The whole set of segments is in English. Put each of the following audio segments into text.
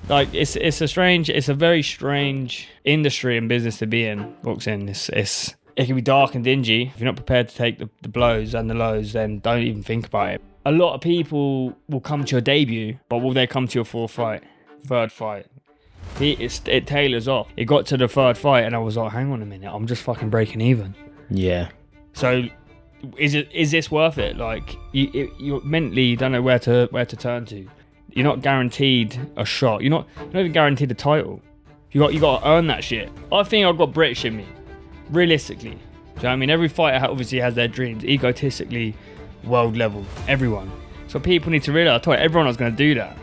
Like it's a very strange industry and business to be in. Boxing, it can be dark and dingy. If you're not prepared to take the blows and the lows, then don't even think about it. A lot of people will come to your debut, but will they come to your third fight? It tailors off. It got to the third fight, and I was like, hang on a minute, I'm just fucking breaking even. Yeah. So, is this worth it? Like, you mentally, you don't know where to turn to. You're not guaranteed a shot. You're not even guaranteed a title. You got to earn that shit. I think I've got British in me. Realistically. Do you know what I mean? Every fighter obviously has their dreams. Egotistically, world level. Everyone. So people need to realise, I told everyone I was going to do that.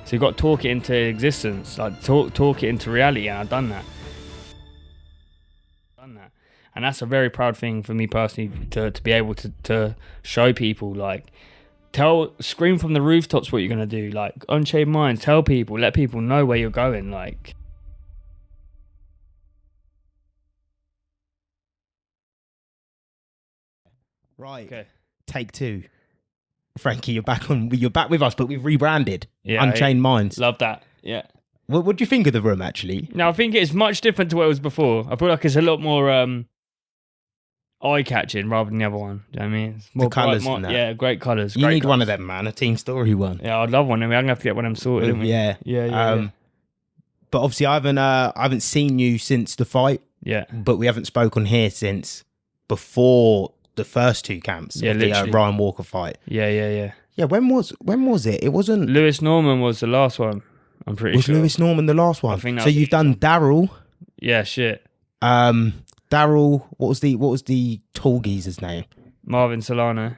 So you've got to talk it into existence. Like, talk it into reality, and I've done that. And that's a very proud thing for me personally, to be able to show people, like, scream from the rooftops what you're going to do. Like, Unchained Minds, tell people, let people know where you're going. Like, right. Okay. Take 2. Frankie, you're back with us, but we've rebranded. Yeah, Unchained Minds. Love that. Yeah. What do you think of the room, actually? No, I think it's much different to what it was before. I feel like it's a lot more eye-catching rather than the other one. Do you know what I mean? It's more the colours and that. Yeah, great colours. You need one of them, man. A Team Story one. Yeah, I'd love one. I mean, I'm going to have to get one of them sorted, don't we? Yeah. Yeah. But obviously, I haven't seen you since the fight. Yeah. But we haven't spoken here since before the first 2 camps. Yeah, the literally. Ryan Walker fight. Yeah. Yeah, when was it? It wasn't... Lewis Norman was the last one, I'm pretty sure. Was Lewis Norman the last one? I think so you've done Daryl. Yeah, shit. Daryl, what was the tall geezer's name? Marvin Salas.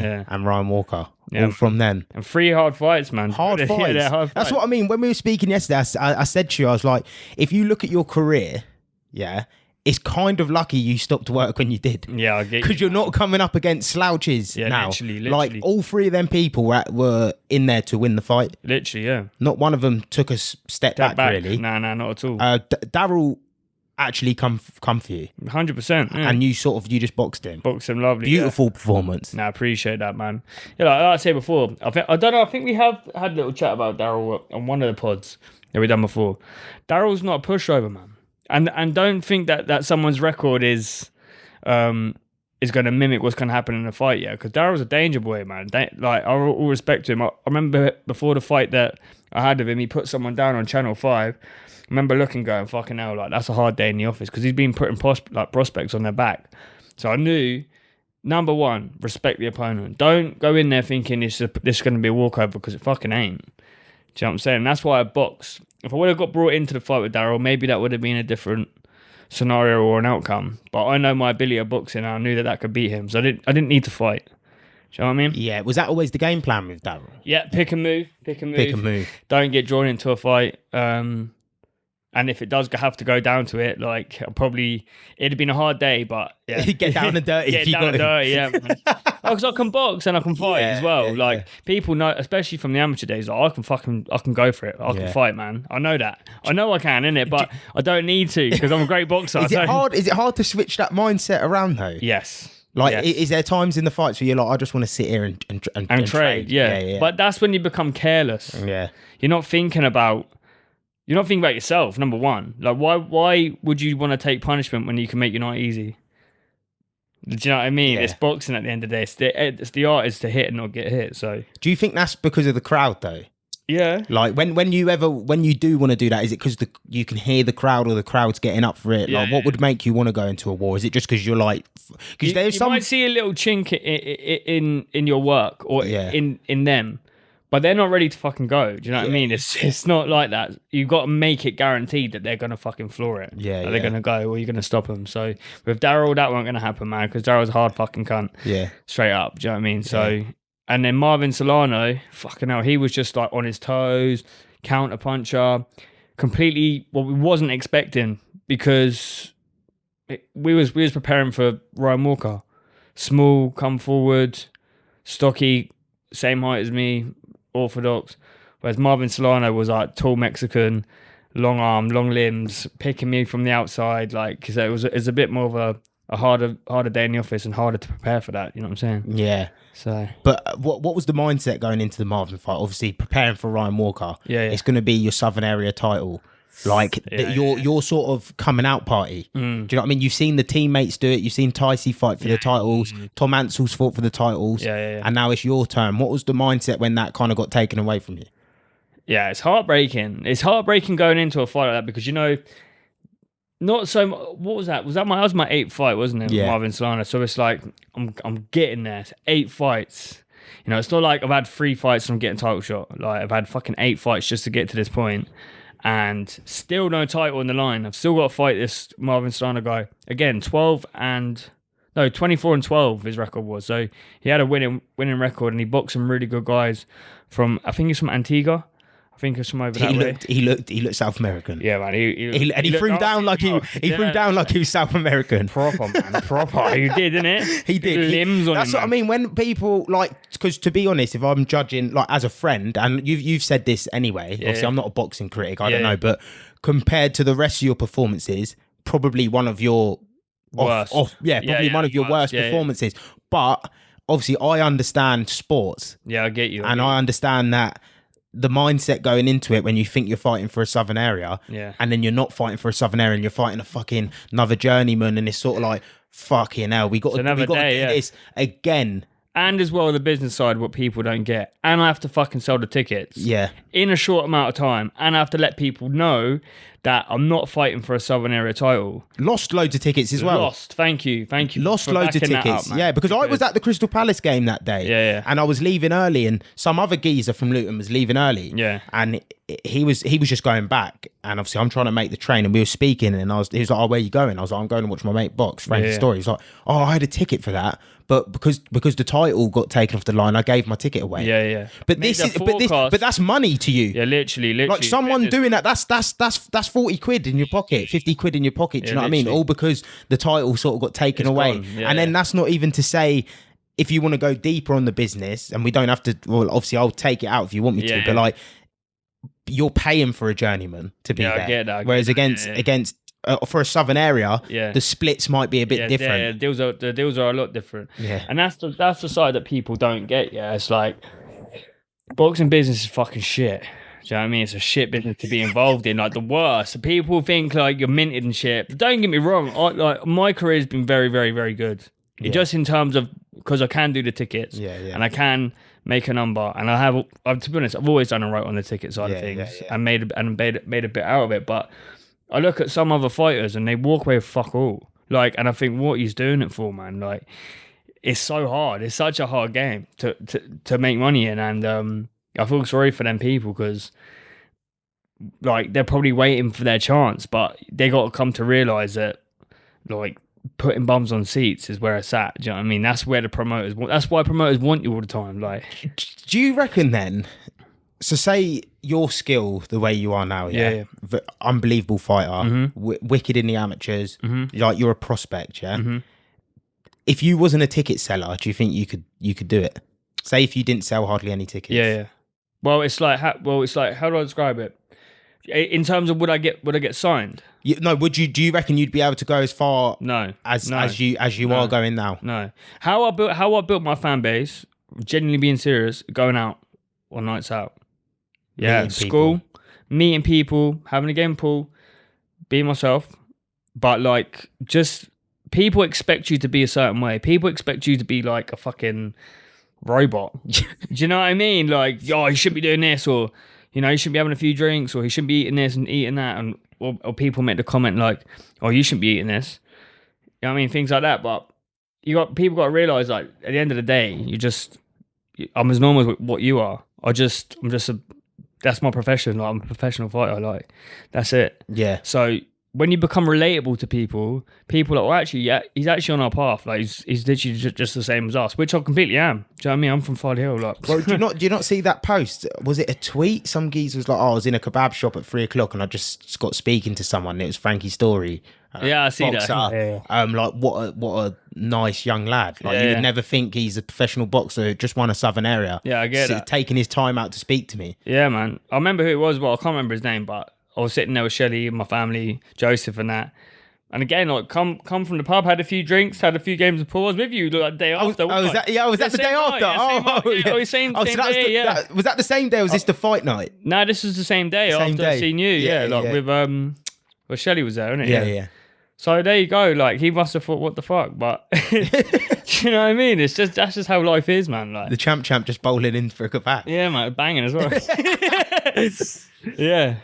Yeah. And Ryan Walker. Yeah. All from then. And 3 hard fights, man. Hard fights. Yeah, they're hard fights. That's what I mean. When we were speaking yesterday, I said to you, I was like, if you look at your career, yeah, it's kind of lucky you stopped work when you did. Yeah, I get you. Because you're not coming up against slouches now. Literally. Like, all 3 of them people were in there to win the fight. Literally, yeah. Not one of them took a step back, really. No, not at all. Daryl actually come for you. 100%. Yeah. And you just boxed him. Boxed him lovely. Beautiful performance. I appreciate that, man. Yeah, like I said before, I don't know, I think we have had a little chat about Daryl on one of the pods that we've done before. Daryl's not a pushover, man. And don't think that someone's record is going to mimic what's going to happen in a fight, yeah? Because Daryl's a danger boy, man. Like, all respect to him. I remember before the fight that I had with him, he put someone down on Channel 5. I remember looking, going, fucking hell, like, that's a hard day in the office, because he's been putting prospects on their back. So I knew, number one, respect the opponent. Don't go in there thinking this is going to be a walkover, because it fucking ain't. Do you know what I'm saying? And that's why I boxed. If I would have got brought into the fight with Daryl, maybe that would have been a different scenario or an outcome. But I know my ability of boxing, and I knew that could beat him. So I didn't need to fight. Do you know what I mean? Yeah. Was that always the game plan with Daryl? Yeah, pick and move. Don't get drawn into a fight. And if it does have to go down to it, like, it'd have been a hard day, but yeah. Get down and dirty. Yeah. Because I can box and I can fight as well. People know, especially from the amateur days, like, I can go for it. I can fight, man. I know that. I know I can, innit? But I don't need to, because I'm a great boxer. Is it hard to switch that mindset around, though? Yes. Like, is there times in the fights where you're like, I just want to sit here and trade? Yeah. But that's when you become careless. Yeah. You're not thinking about yourself, number one. Like, why would you want to take punishment when you can make your night easy? Do you know what I mean? Yeah. It's boxing at the end of the day. It's the art is to hit and not get hit. So, do you think that's because of the crowd, though? Yeah. Like, when you do want to do that, is it because you can hear the crowd, or the crowd's getting up for it? Like, what would make you want to go into a war? Is it just because you're like, because you might see a little chink in your work or in them, but they're not ready to fucking go. Do you know what I mean? It's not like that. You've got to make it guaranteed that they're going to fucking floor it. Yeah, they're going to go, or you're going to stop them. So with Daryl, that won't going to happen, man, because Daryl's a hard fucking cunt. Yeah. Straight up. Do you know what I mean? So, and then Marvin Salas, fucking hell, he was just like on his toes, counter puncher, completely what we wasn't expecting, because we was preparing for Ryan Walker. Small, come forward, stocky, same height as me, orthodox, whereas Marvin Salas was like tall Mexican, long arm, long limbs, picking me from the outside, like, because it was a bit more of a harder day in the office and harder to prepare for that. You know what I'm saying? Yeah. So, but what was the mindset going into the Marvin fight? Obviously, preparing for Ryan Walker. Yeah. It's going to be your Southern Area title. Like your sort of coming out party. Do you know what I mean? You've seen the teammates do it. You've seen Ticey fight for the titles. Tom Ansel's fought for the titles. And now it's your turn. What was the mindset when that kind of got taken away from you? Yeah, it's heartbreaking. It's heartbreaking going into a fight like that because, you know, not so. What was that? That was my 8th fight, wasn't it? Yeah. Marvin Salas. So it's like I'm getting there. It's 8 fights. You know, it's not like I've had 3 fights and I'm getting title shot. Like I've had fucking 8 fights just to get to this point. And still no title in the line. I've still got to fight this Marvin Salas guy. Again, 24-12 his record was. So he had a winning record and he boxed some really good guys from, I think he's from Antigua. I think it's from over that way. He looked South American. Yeah, man. He threw down like he was South American. Proper, man. Proper. He did, didn't it? He did. Limbs on That's him, what I mean. When people because to be honest, if I'm judging like as a friend, and you've said this anyway. Obviously, I'm not a boxing critic. I don't know, but compared to the rest of your performances, probably one of your worst. One of your worst performances. But obviously, I understand sports. Yeah, I get you. I understand that. The mindset going into it when you think you're fighting for a Southern area, and then you're not fighting for a Southern area and you're fighting a fucking another journeyman, and it's sort of like fucking hell, we got to do this again. And as well, the business side, what people don't get, and I have to fucking sell the tickets, in a short amount of time, and I have to let people know that I'm not fighting for a Southern area title. Lost loads of tickets as well. Thank you. Lost loads of tickets, because I was at the Crystal Palace game that day, and I was leaving early, and some other geezer from Luton was leaving early, and he was just going back, and obviously I'm trying to make the train, and we were speaking, and he was like, "Oh, where are you going?" I was like, "I'm going to watch my mate box." Frankie Storey. He's like, "Oh, I had a ticket for that." But because the title got taken off the line, I gave my ticket away. Yeah. But but that's money to you. Yeah, literally. Like someone doing that, that's 40 quid in your pocket, 50 quid in your pocket. Do you know what I mean? All because the title sort of got taken away. And then that's not even to say if you want to go deeper on the business, and we don't have to. Well, obviously, I'll take it out if you want me to. But like, you're paying for a journeyman to be there. I get that. Whereas against for a Southern area, the splits might be a bit different. Yeah, the deals are a lot different. Yeah, and that's the side that people don't get. Yeah, it's like boxing business is fucking shit. Do you know what I mean? It's a shit business to be involved in, like the worst. People think like you're minted and shit. But don't get me wrong. My career has been very, very, very good. Just in terms of because I can do the tickets, and I can make a number, and I have. To be honest, I've always done alright on the ticket side of things, and made a bit out of it, but. I look at some other fighters and they walk away with fuck all. Like, and I think, what he's doing it for, man? Like, it's so hard. It's such a hard game to make money in, and I feel sorry for them people because, like, they're probably waiting for their chance, but they got to come to realize that, like, putting bums on seats is where it's at. Do you know what I mean? That's where the promoters want. That's why promoters want you all the time. Like, do you reckon then? So say your skill the way you are now, unbelievable fighter, wicked in the amateurs, like you're a prospect, If you wasn't a ticket seller, do you think you could do it? Say if you didn't sell hardly any tickets. Yeah. Well, it's like how do I describe it? In terms of would I get signed? Do you reckon you'd be able to go as far as you are going now? No. How I built my fan base, genuinely being serious, going out on nights out. Yeah, school, meeting people, having a game pool, being myself. But like, just people expect you to be a certain way. People expect you to be like a fucking robot. Do you know what I mean? Like, oh, you should be doing this, or you know, you should be having a few drinks, or you shouldn't be eating this and eating that, and or people make the comment like, oh, you shouldn't be eating this. You know what I mean? Things like that. But people got to realize, like, at the end of the day, I'm as normal as what you are. That's my profession. Like, I'm a professional fighter. Like, that's it. Yeah. So when you become relatable to people are like, well, actually, he's actually on our path. Like, he's literally just the same as us, which I completely am. Do you know what I mean? I'm from Farley Hill. Like, well, do you not see that post? Was it a tweet? Some geezer was like, "Oh, I was in a kebab shop at 3:00 and I just got speaking to someone. It was Frankie Storey." I see boxer. That. Yeah. Like what a nice young lad. Like, you would never think he's a professional boxer who just won a Southern area. Yeah, I get that. Taking his time out to speak to me. Yeah, man. I remember who it was. Well, I can't remember his name, but I was sitting there with Shelly and my family, Joseph and that. And again, like come from the pub, had a few drinks, had a few games of pool. I was with you like the day after. Was that the day after? Same so day. Yeah. Was that the same day? Or was this the fight night? No, this was the same day after I seen you. Yeah, with Shelley was there, wasn't it? Yeah. So there you go. Like he must have thought, what the fuck? But do you know what I mean? That's just how life is, man. Like the champ just bowling in for a good back. Yeah, man, banging as well. Yeah.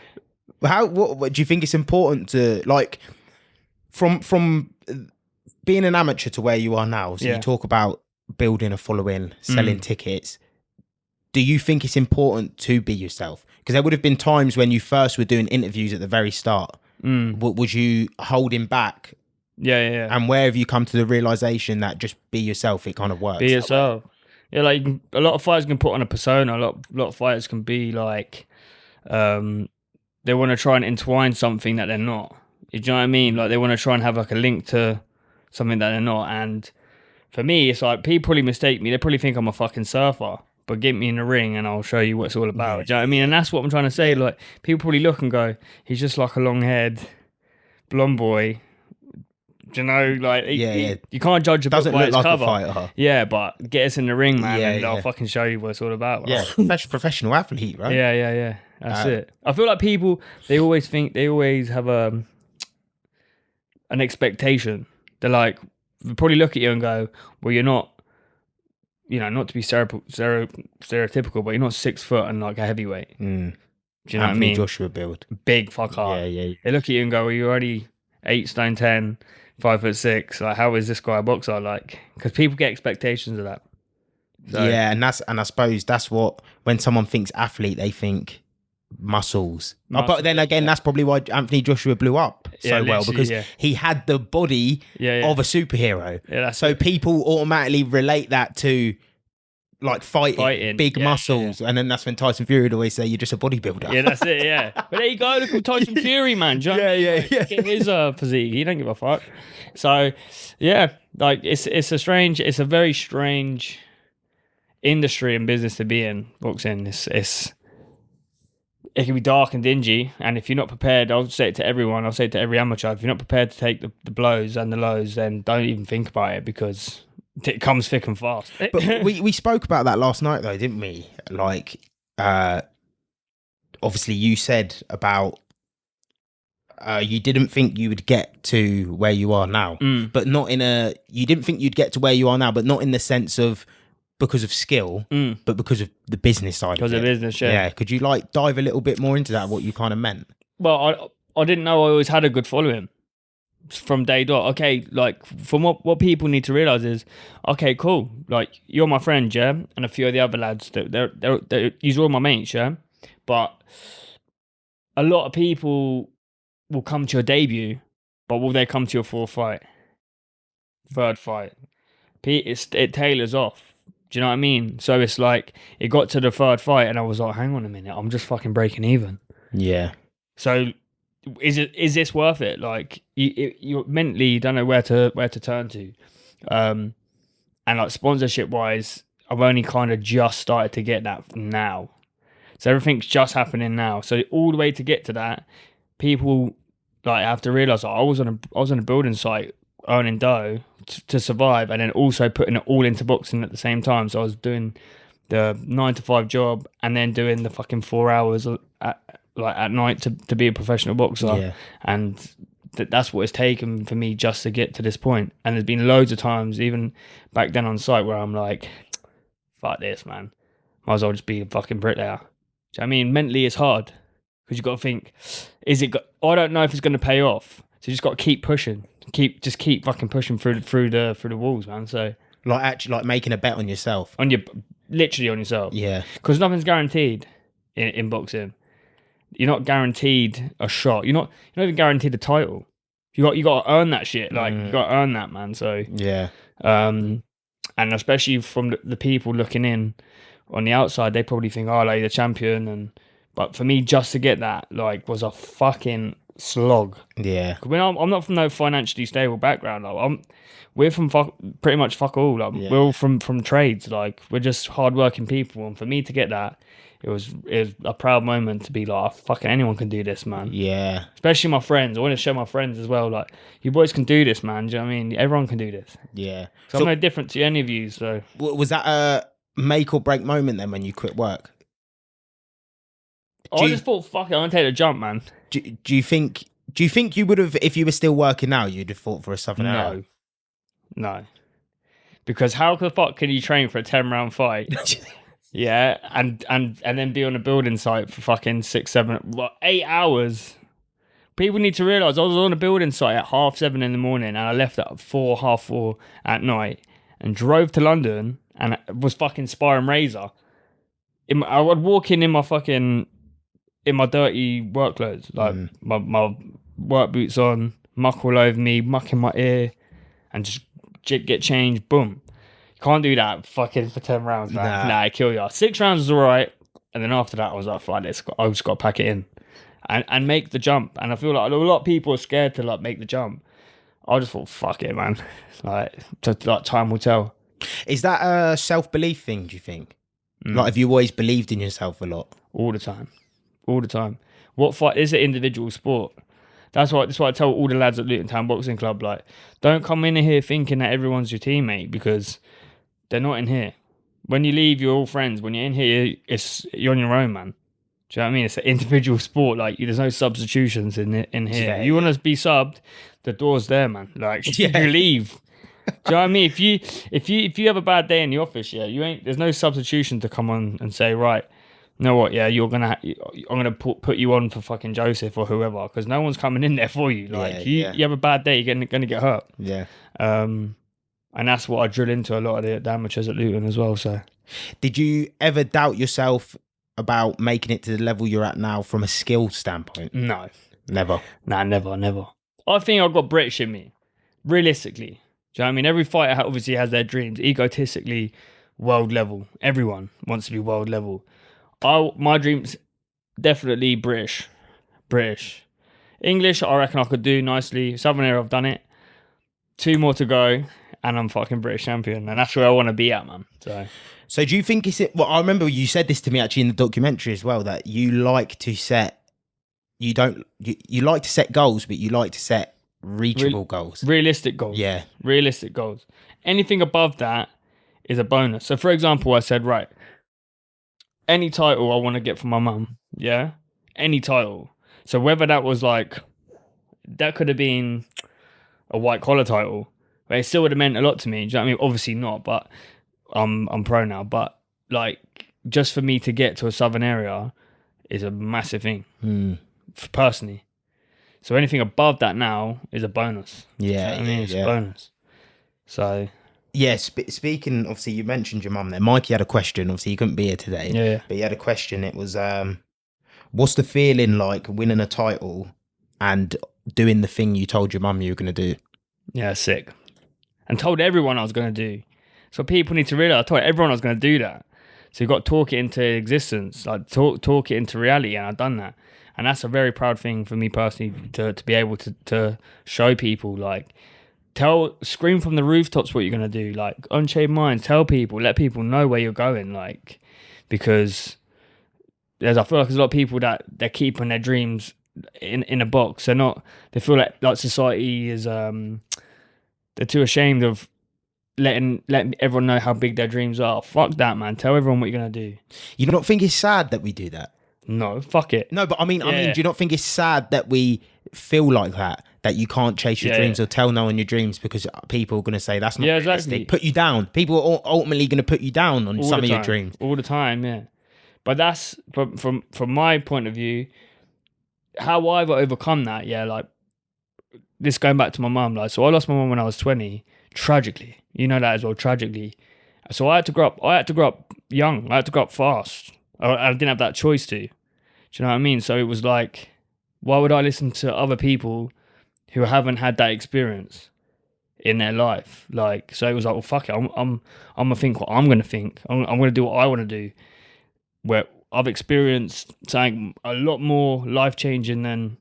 What do you think it's important to like? From being an amateur to where you are now, so you talk about building a following, selling tickets. Do you think it's important to be yourself? Because there would have been times when you first were doing interviews at the very start. Was you holding back? Yeah. And where have you come to the realization that just be yourself, it kind of works? Be yourself. Yeah, like a lot of fighters can put on a persona. A lot of fighters can be like, they want to try and entwine something that they're not. You know what I mean? Like they want to try and have like a link to something that they're not. And for me, it's like people probably mistake me. They probably think I'm a fucking surfer, but get me in the ring and I'll show you what it's all about. Do you know what I mean? And that's what I'm trying to say. Like people probably look and go, he's just like a long-haired blonde boy. Do you know? Like you can't judge a book by its cover. A fighter. Yeah, but get us in the ring, man, and I'll fucking show you what it's all about. Yeah, professional athlete, right? Yeah. That's it. I feel like people they always have an expectation. They're like, they probably look at you and go, well, you're not, not to be stereotypical, but you're not 6 foot and like a heavyweight. Do you know what I mean? Joshua build. Big fuck hard. Yeah. They look at you and go, well, you're already 8 stone 10, 5'6". Like, how is this guy a boxer? Like, because people get expectations of that. So, yeah, and I suppose that's what, when someone thinks athlete, they think muscles. But then again, that's probably why Anthony Joshua blew up so well, because he had the body of a superhero. Yeah, so people automatically relate that to like fighting big muscles, and then that's when Tyson Fury would always say you're just a bodybuilder. Yeah, that's it. Yeah, but there you go. Look at Tyson Fury, man. Yeah. Get his physique. He don't give a fuck. So yeah, like it's a very strange industry and business to be in. Boxing, it can be dark and dingy, and if you're not prepared, I'll say it to everyone, I'll say it to every amateur, if you're not prepared to take the blows and the lows, then don't even think about it, because it comes thick and fast. But we spoke about that last night though, didn't we? Like, obviously you said about you didn't think you would get to where you are now, but not you didn't think you'd get to where you are now, but not in the sense of because of skill, but because of the business side. Because of business, yeah. Yeah. Could you like dive a little bit more into that? What you kind of meant? Well, I didn't know I always had a good following from day dot. Okay, like from what people need to realize is, okay, cool. Like you're my friend, yeah, and a few of the other lads. They're you're all my mates, yeah. But a lot of people will come to your debut, but will they come to your fourth fight, third fight? It tailors off. Do you know what I mean? So it's like, it got to the third fight and I was like, hang on a minute, I'm just fucking breaking even. Yeah. So is this worth it? Like you mentally, you don't know where to turn to. And like sponsorship wise, I've only kind of just started to get that now. So everything's just happening now. So all the way to get to that, people like have to realize I was on a building site earning dough to survive, and then also putting it all into boxing at the same time. So I was doing the 9 to 5 job and then doing the fucking 4 hours at night to be a professional boxer. Yeah. And that's what it's taken for me just to get to this point. And there's been loads of times, even back then on site, where I'm like, fuck this, man. Might as well just be a fucking bricklayer. Do you know what I mean? Mentally it's hard, because you've got to think, I don't know if it's going to pay off. So you just got to keep pushing. Keep fucking pushing through the walls, man. So like making a bet on yourself. Literally on yourself. Yeah. Because nothing's guaranteed in boxing. You're not guaranteed a shot. You're not even guaranteed a title. You got to earn that shit. Like you got to earn that, man. So yeah. And especially from the people looking in on the outside, they probably think, oh, like the champion. But for me, just to get that, like, was a fucking slog. Yeah. I'm not from no financially stable background. Like, we're from pretty much fuck all. Like, we're all from trades. Like, we're just hardworking people. And for me to get that, it was a proud moment to be like, fucking anyone can do this, man. Yeah. Especially my friends. I want to show my friends as well. Like, you boys can do this, man. Do you know what I mean? Everyone can do this. Yeah. So I'm no different to any of you. So was that a make or break moment then when you quit work? I just thought, fuck it, I'm gonna take the jump, man. Do you think you would have, if you were still working now, you'd have fought for a Southern Arrow? No. Because how the fuck can you train for a 10-round fight? Yeah, and then be on a building site for fucking 8 hours. People need to realise I was on a building site at 7:30 in the morning, and I left at 4:30 at night, and drove to London, and was fucking sparring Razor. I would walk in my dirty work clothes, like my work boots on, muck all over me, muck in my ear, and just get changed. Boom. You can't do that fucking for 10 rounds, man. Nah, I kill you. 6 rounds was alright, and then after that I was like, fuck this, I just got to pack it in and make the jump. And I feel like a lot of people are scared to like make the jump. I just thought, fuck it, man. Like time will tell. Is that a self-belief thing, do you think? Like, have you always believed in yourself a lot? All the time. What fight is an individual sport? That's why I tell all the lads at Luton Town Boxing Club, like, don't come in here thinking that everyone's your teammate, because they're not in here. When you leave, you're all friends. When you're in here, you're on your own, man. Do you know what I mean? It's an individual sport. Like, there's no substitutions in here. Yeah, you want to be subbed, the door's there, man. Like, you leave. Do you know what I mean? If you have a bad day in the office, there's no substitution to come on and say, right, you know what? Yeah, I'm gonna put you on for fucking Joseph or whoever, because no one's coming in there for you. Like, you have a bad day, you're gonna get hurt. Yeah. And that's what I drill into a lot of the amateurs at Luton as well. So, did you ever doubt yourself about making it to the level you're at now from a skill standpoint? No, never. Nah, never. I think I've got British in me, realistically. Do you know what I mean? Every fighter obviously has their dreams. Egotistically, world level. Everyone wants to be world level. My dreams, definitely British. English, I reckon I could do nicely. Southern Air, I've done it. 2 more to go, and I'm fucking British champion. And that's where I want to be at, man. So do you think well, I remember you said this to me actually in the documentary as well, that you like to set, you like to set goals, but you like to set reachable goals. Realistic goals. Yeah. Realistic goals. Anything above that is a bonus. So, for example, I said, right, any title I want to get from my mum, yeah? Any title. So whether that was like, that could have been a white collar title, but it still would have meant a lot to me. Do you know what I mean? Obviously not, but I'm pro now. But like, just for me to get to a Southern area is a massive thing, personally. So anything above that now is a bonus. Yeah, I mean, it's a bonus. So... Yeah, speaking, obviously, you mentioned your mum there. Mikey had a question. Obviously, he couldn't be here today. Yeah. But he had a question. It was, what's the feeling like winning a title and doing the thing you told your mum you were going to do? Yeah, sick. And told everyone I was going to do. So people need to realise, I told everyone I was going to do that. So you've got to talk it into existence, like talk it into reality, and I've done that. And that's a very proud thing for me personally, to be able to show people, like, scream from the rooftops what you're going to do, like Unchained Minds, tell people, let people know where you're going, like, because I feel like there's a lot of people that they're keeping their dreams in a box. They feel like society is, they're too ashamed of letting everyone know how big their dreams are. Fuck that, man. Tell everyone what you're going to do. You don't think it's sad that we do that? No, fuck it. No, but I mean, do you not think it's sad that we feel like that you can't chase your dreams or tell no one your dreams because people are going to say that's not realistic, put you down. People are ultimately going to put you down on some of your dreams. All the time, yeah. But that's, from my point of view, how I've overcome that, like, this going back to my mum, like, so I lost my mum when I was 20, tragically. You know that as well, tragically. So I had to grow up young. I had to grow up fast. I didn't have that choice to. Do you know what I mean? So it was like, why would I listen to other people who haven't had that experience in their life? Like, so it was like, well, fuck it. I'm gonna think what I'm gonna think. I'm gonna do what I want to do. Where I've experienced something a lot more life changing than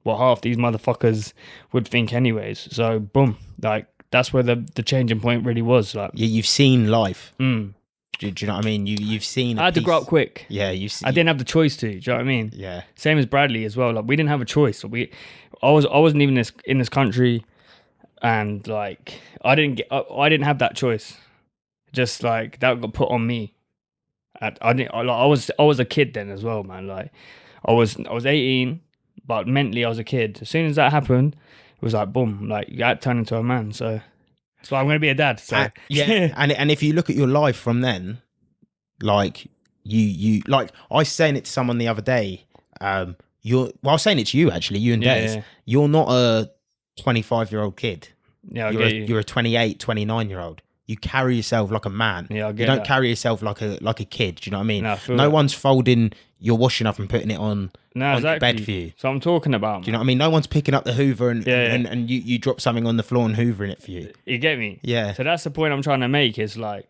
what half these motherfuckers would think anyways. So boom, like that's where the changing point really was. Like, yeah, you've seen life. Do you know what I mean? You've seen. I had to grow up quick. Yeah, I didn't have the choice to. Do you know what I mean? Yeah. Same as Bradley as well. Like we didn't have a choice. I wasn't even in this country, and like I didn't have that choice. Just like that got put on me. I was a kid then as well, man. Like I was 18, but mentally I was a kid. As soon as that happened, it was like boom, like you had to turn into a man. So I'm gonna be a dad. So yeah, and if you look at your life from then, like you like I was saying it to someone the other day. I was saying it to you actually, you and Des. Yeah. You're not a 25-year-old kid. Yeah, you're a 28, 29-year-old. You carry yourself like a man. Yeah, you don't carry yourself like a kid. Do you know what I mean? No one's folding your washing up and putting it on exactly. bed for you. So I'm talking about. Do you know what I mean? No one's picking up the Hoover and you drop something on the floor and hoovering it for you. You get me? Yeah. So that's the point I'm trying to make. Is like,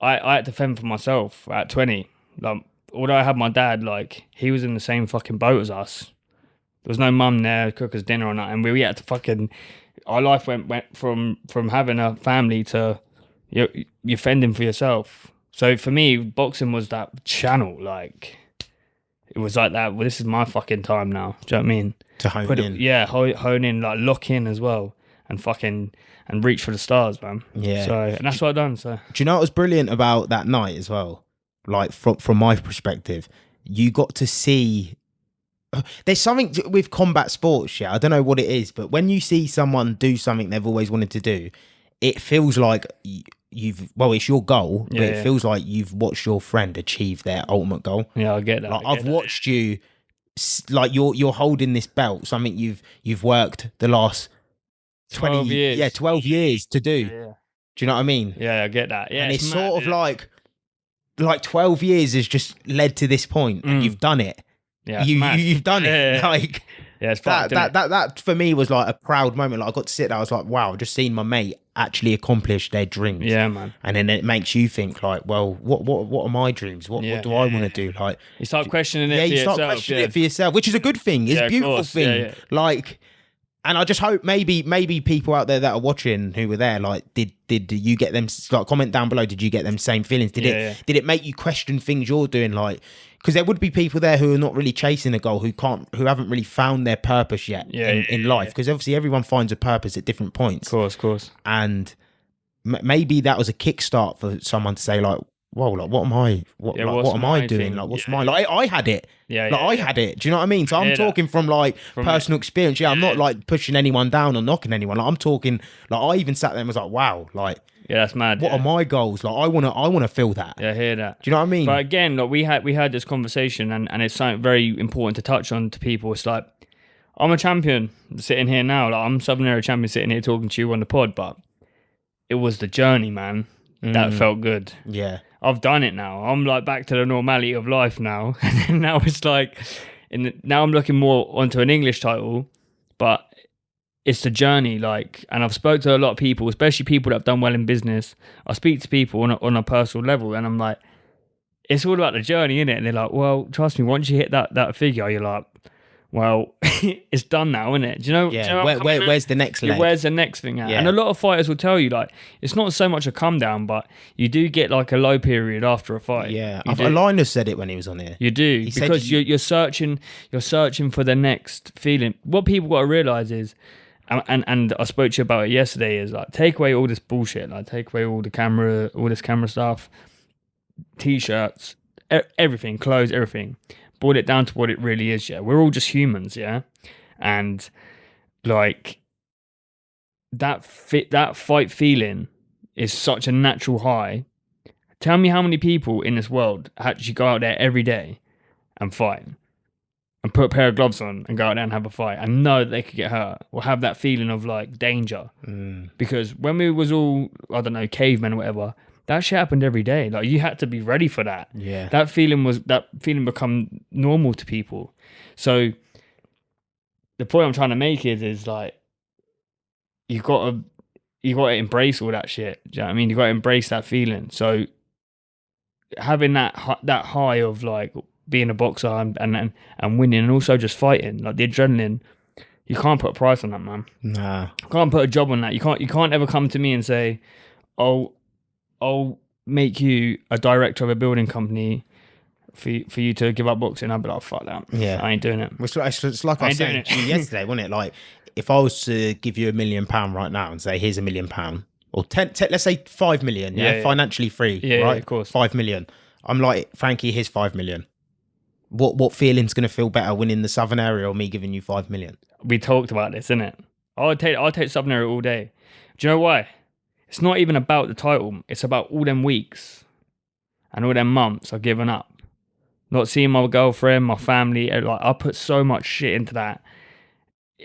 I had to fend for myself at 20. Like, although I had my dad, like he was in the same fucking boat as us. There was no mum there to cook us dinner or nothing. We had to fucking. Our life went from having a family to. You're fending for yourself. So for me, boxing was that channel. Like, it was like that. Well, this is my fucking time now. Do you know what I mean? To hone in. Hone in, like lock in as well, and reach for the stars, man. Yeah. So and that's what I've done. So do you know what was brilliant about that night as well? Like from my perspective, you got to see. There's something with combat sports. Yeah, I don't know what it is, but when you see someone do something they've always wanted to do, it feels like. It's your goal, but it feels like you've watched your friend achieve their ultimate goal. Yeah, I get that. Like, I've watched you, like you're holding this belt, something you've worked the last 12 years. Yeah, 12 years to do. Yeah. Do you know what I mean? Yeah, I get that. Yeah, and it's sort of like 12 years has just led to this point, and you've done it. Yeah, you've done it. Yeah. Like it's that for me was like a proud moment. Like I got to sit there, I was like, wow, I've just seen my mate actually accomplish their dreams. Yeah, man. And then it makes you think like, well, what are my dreams? What do I want to do? Like you start questioning it. You start questioning it for yourself, which is a good thing. It's a beautiful thing. Yeah. Like, and I just hope maybe people out there that are watching who were there, like, did you get them? Like, comment down below. Did you get them same feelings? Did it make you question things you're doing? Like, because there would be people there who are not really chasing a goal, who haven't really found their purpose yet in life. Because obviously everyone finds a purpose at different points. Of course. And maybe that was a kickstart for someone to say like, whoa, like what am I? What am I doing? Like what's mine? Like I had it. I had it. Do you know what I mean? So I'm talking from personal experience. Yeah, I'm not like pushing anyone down or knocking anyone. Like I'm talking. Like I even sat there and was like, wow, like. Yeah, that's mad. What are my goals? Like I wanna feel that. Yeah, I hear that. Do you know what I mean? But again, like we had this conversation, and it's something very important to touch on to people. It's like I'm a champion sitting here now. Like I'm Southern Area champion sitting here talking to you on the pod, but it was the journey, man. That felt good. Yeah. I've done it now. I'm like back to the normality of life now. And now it's like now I'm looking more onto an English title, but it's the journey, like, and I've spoke to a lot of people, especially people that have done well in business. I speak to people on a personal level, and I'm like, it's all about the journey, innit? And they're like, well, trust me, once you hit that figure, you're like, well, it's done now, innit? Do you know? Yeah. Do you know where's the next leg? Where's the next thing at? Yeah. And a lot of fighters will tell you, like, it's not so much a come down, but you do get like a low period after a fight. Yeah. Linus said it when he was on here. You do, because you're searching for the next feeling. What people got to realize is, and I spoke to you about it yesterday, is like, take away all this bullshit, like take away all this camera stuff, t-shirts, everything, clothes, everything. Boil it down to what it really is. Yeah, we're all just humans. Yeah, and like that fight feeling is such a natural high. Tell me how many people in this world actually go out there every day and fight and put a pair of gloves on and go out there and have a fight and know that they could get hurt or have that feeling of like danger. Because when we was all, I don't know, cavemen or whatever, that shit happened every day. Like you had to be ready for that. Yeah. That feeling become normal to people. So the point I'm trying to make is like, you got to embrace all that shit. Do you know what I mean? You got to embrace that feeling. So having that high of like being a boxer and winning, and also just fighting, like the adrenaline, You can't put a price on that, man. Nah. You can't put a job on that. You can't ever come to me and say, "Oh, I'll make you a director of a building company for you to give up boxing." I'd be like, "Fuck that. Yeah, I ain't doing it." It's like I was saying to you yesterday, wasn't it? Like, if I was to give you £1 million right now and say, "Here's £1 million," or 10, let's say 5 million, financially free, right? Yeah, of course. 5 million. I'm like, Frankie, here's 5 million. What feeling's gonna feel better, winning the Southern Area or me giving you 5 million? We talked about this, innit? I'll take Southern Area all day. Do you know why? It's not even about the title. It's about all them weeks and all them months I've given up. Not seeing my girlfriend, my family. Like, I put so much shit into that.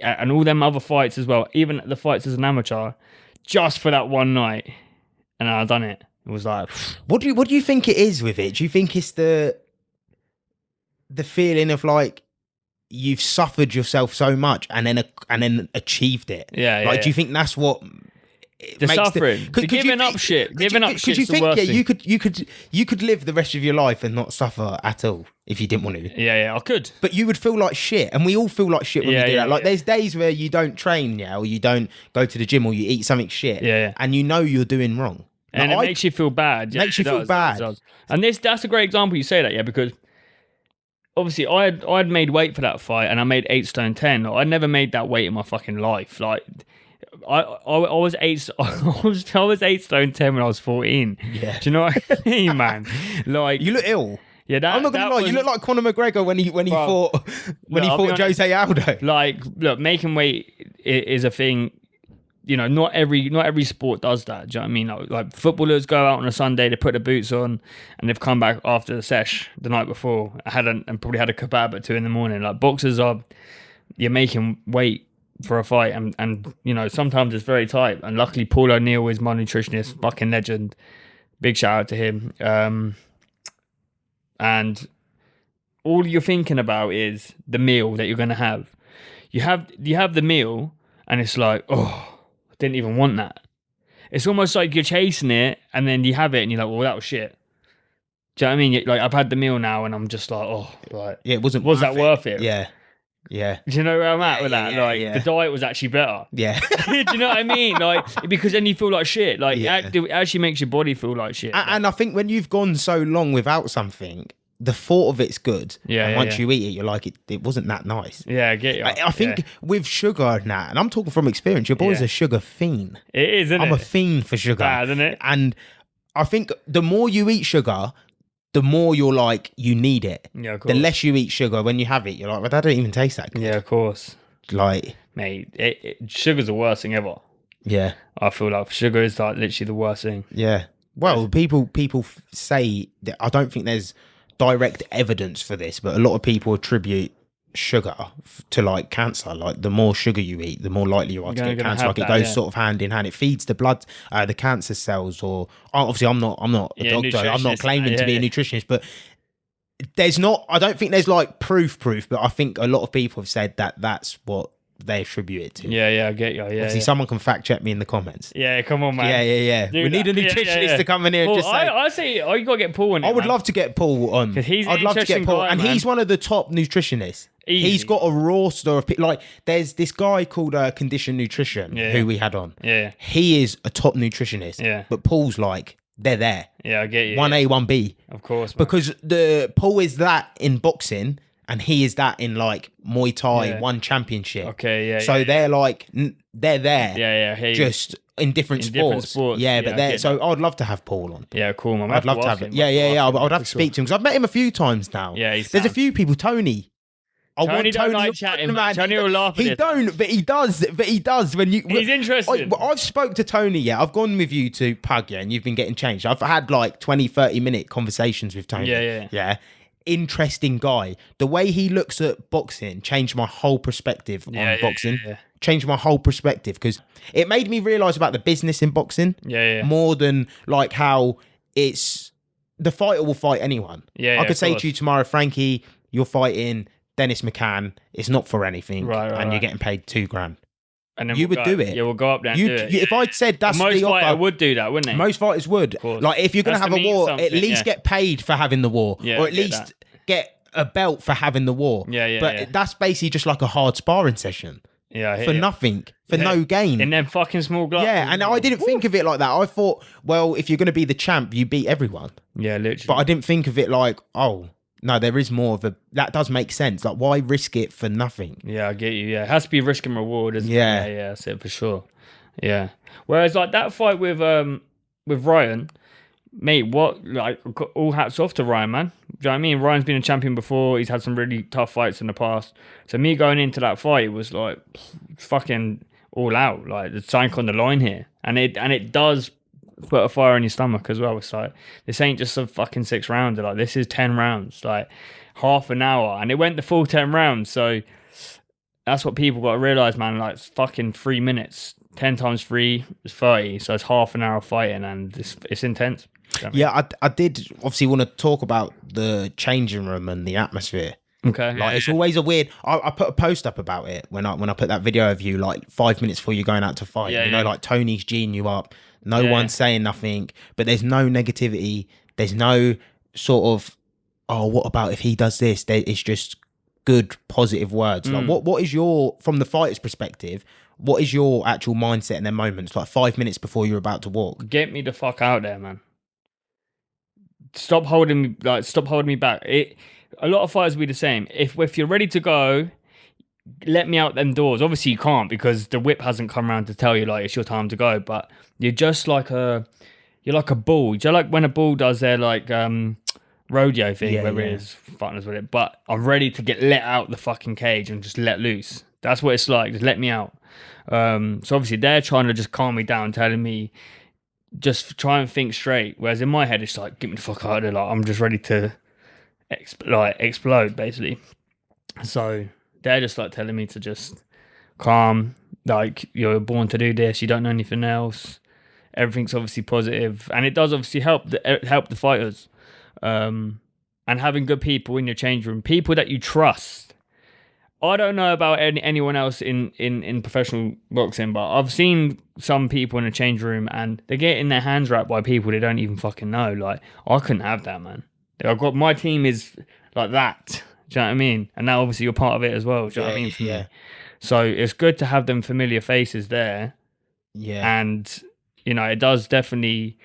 And all them other fights as well. Even the fights as an amateur. Just for that one night. And I done it. It was like... What do you think it is with it? Do you think it's the feeling of like you've suffered yourself so much and then achieved it? Yeah. Do you think that's what... The suffering, giving up shit. Because you think, you could live the rest of your life and not suffer at all if you didn't want to. Yeah, I could. But you would feel like shit, and we all feel like shit when we do that. Like, there's days where you don't train, or you don't go to the gym, or you eat something shit, and you know you're doing wrong. And it makes you feel bad. Makes you feel bad. And that's a great example you say that, because obviously I'd made weight for that fight, and I made 8 stone 10. I'd never made that weight in my fucking life. Like, I was 8 stone 10 when I was 14. Yeah. Do you know what I mean, man? Like, you look ill. Yeah, I'm not gonna lie. You look like Conor McGregor when he fought Jose Aldo. Like, look, making weight is a thing. You know, not every sport does that. Do you know what I mean? Like footballers go out on a Sunday, they put the boots on, and they've come back after the sesh the night before. And probably had a kebab at 2 a.m. Like, boxers you're making weight for a fight, and you know, sometimes it's very tight. And luckily, Paul O'Neill is my nutritionist, fucking legend. Big shout out to him. And all you're thinking about is the meal that you're gonna have. You have the meal, and it's like, oh, I didn't even want that. It's almost like you're chasing it, and then you have it, and you're like, well, that was shit. Do you know what I mean? Like, I've had the meal now, and I'm just like, oh, like, yeah, was that worth it? Yeah. Do you know where I'm at with that? The diet was actually better. Yeah. Do you know what I mean? Like, because then you feel like shit. Like, it actually makes your body feel like shit. And I think when you've gone so long without something, the thought of it's good. And once you eat it, you're like, it wasn't that nice. Yeah, I get you. I think with sugar and that, and I'm talking from experience, your boy's a sugar fiend. It is, isn't it? I'm a fiend for sugar. Bad, isn't it? And I think the more you eat sugar, the more you're like, you need it. Yeah, of course. The less you eat sugar, when you have it, you're like, well, that don't even taste that good. Yeah, of course. Like, mate, sugar's the worst thing ever. Yeah. I feel like sugar is like literally the worst thing. Yeah. Well, people say that, I don't think there's direct evidence for this, but a lot of people attribute sugar to like cancer. Like, the more sugar you eat, the more likely you are to get cancer. Like, it goes sort of hand in hand. It feeds the blood, the cancer cells. Or obviously, I'm not a doctor. I'm not claiming to be a nutritionist, but I don't think there's like proof. But I think a lot of people have said that that's what they attribute it to. Yeah, I get you. Yeah, obviously, someone can fact check me in the comments. Yeah, come on, man. Yeah. Do we need a nutritionist to come in here and just say. I say, you got to get Paul in. I would love to get Paul on. Because I'd love to get Paul, guy, and he's one of the top nutritionists. Easy. He's got a roster of people. Like, there's this guy called Condition Nutrition who we had on. Yeah, he is a top nutritionist. Yeah, but Paul's like, they're there. Yeah, I get you. 1A, 1B. Of course, man. Because Paul is that in boxing, and he is that in like Muay Thai, one championship. Okay, yeah. So they're like, they're there. Yeah. Just in different sports. Yeah, but they're, so I'd love to have Paul on. Yeah, cool, man. I'd love to have him. Yeah. I'd have to speak to him because I've met him a few times now. Yeah, there's a few people. Tony don't like chatting, man. Tony will laugh at He don't, but he does. When you, he's interested. I've spoke to Tony. Yeah, I've gone with you to Pug. Yeah, and you've been getting changed. I've had like 20-30 minute conversations with Tony. Yeah. Interesting guy. The way he looks at boxing changed my whole perspective on boxing. Changed my whole perspective because it made me realise about the business in boxing. More than like how it's the fighter will fight anyone. I could say to you tomorrow, Frankie, you're fighting Dennis McCann. It's not for anything, and you're getting paid $2,000. And then you would do it. Yeah, we'll go up there and do it. If I'd said that's most the offer, fighter would do that, wouldn't they? Most fighters would. Like, if you're going to have a war, at least get paid for having the war, or at least get a belt for having the war. But that's basically just like a hard sparring session. for nothing, for no gain. In them fucking small gloves. Yeah, and I didn't think of it like that. I thought, well, if you're going to be the champ, you beat everyone. Yeah, literally. But I didn't think of it like, oh, no, there is more of a... That does make sense. Like, why risk it for nothing? Yeah, I get you. Yeah, it has to be risk and reward, isn't it? Yeah, that's it for sure. Yeah. Whereas, like, that fight with Ryan... Mate, what, like, all hats off to Ryan, man. Do you know what I mean? Ryan's been a champion before. He's had some really tough fights in the past. So me going into that fight was like fucking all out. Like, there's something on the line here. And it does put a fire in your stomach as well. It's like, this ain't just a fucking 6 rounder. Like, this is 10 rounds. Like, half an hour. And it went the full 10 rounds. So that's what people got to realise, man. Like, it's fucking 3 minutes. 10 times 3 is 30. So it's half an hour fighting and it's intense. Yeah, I did obviously want to talk about the changing room and the atmosphere. Okay. Like, it's always a weird... I put a post up about it when I put that video of you, like, 5 minutes before you're going out to fight. Like, Tony's G'ing you up. No one's saying nothing, but there's no negativity. There's no sort of, oh, what about if he does this? It's just good, positive words. Like, what is your... From the fighter's perspective, what is your actual mindset in their moments? Like, 5 minutes before you're about to walk. Get me the fuck out there, man. Stop holding me back. A lot of fighters will be the same. If you're ready to go, let me out them doors. Obviously you can't because the whip hasn't come around to tell you like it's your time to go. But you're just like you're like a bull. Do you know, like when a bull does their like rodeo thing where it is partners with it? But I'm ready to get let out the fucking cage and just let loose. That's what it's like. Just let me out. So obviously they're trying to just calm me down, telling me just try and think straight. Whereas in my head, it's like, get me the fuck out of there. Like, I'm just ready to explode, basically. So they're just like telling me to just calm. Like, you're born to do this. You don't know anything else. Everything's obviously positive, and it does obviously help the fighters. And having good people in your change room, people that you trust. I don't know about anyone else in professional boxing, but I've seen some people in a change room and they're getting their hands wrapped by people they don't even fucking know. Like, I couldn't have that, man. My team is like that. Do you know what I mean? And now obviously you're part of it as well. Do you know what I mean? For me. So it's good to have them familiar faces there. Yeah. And, it does definitely,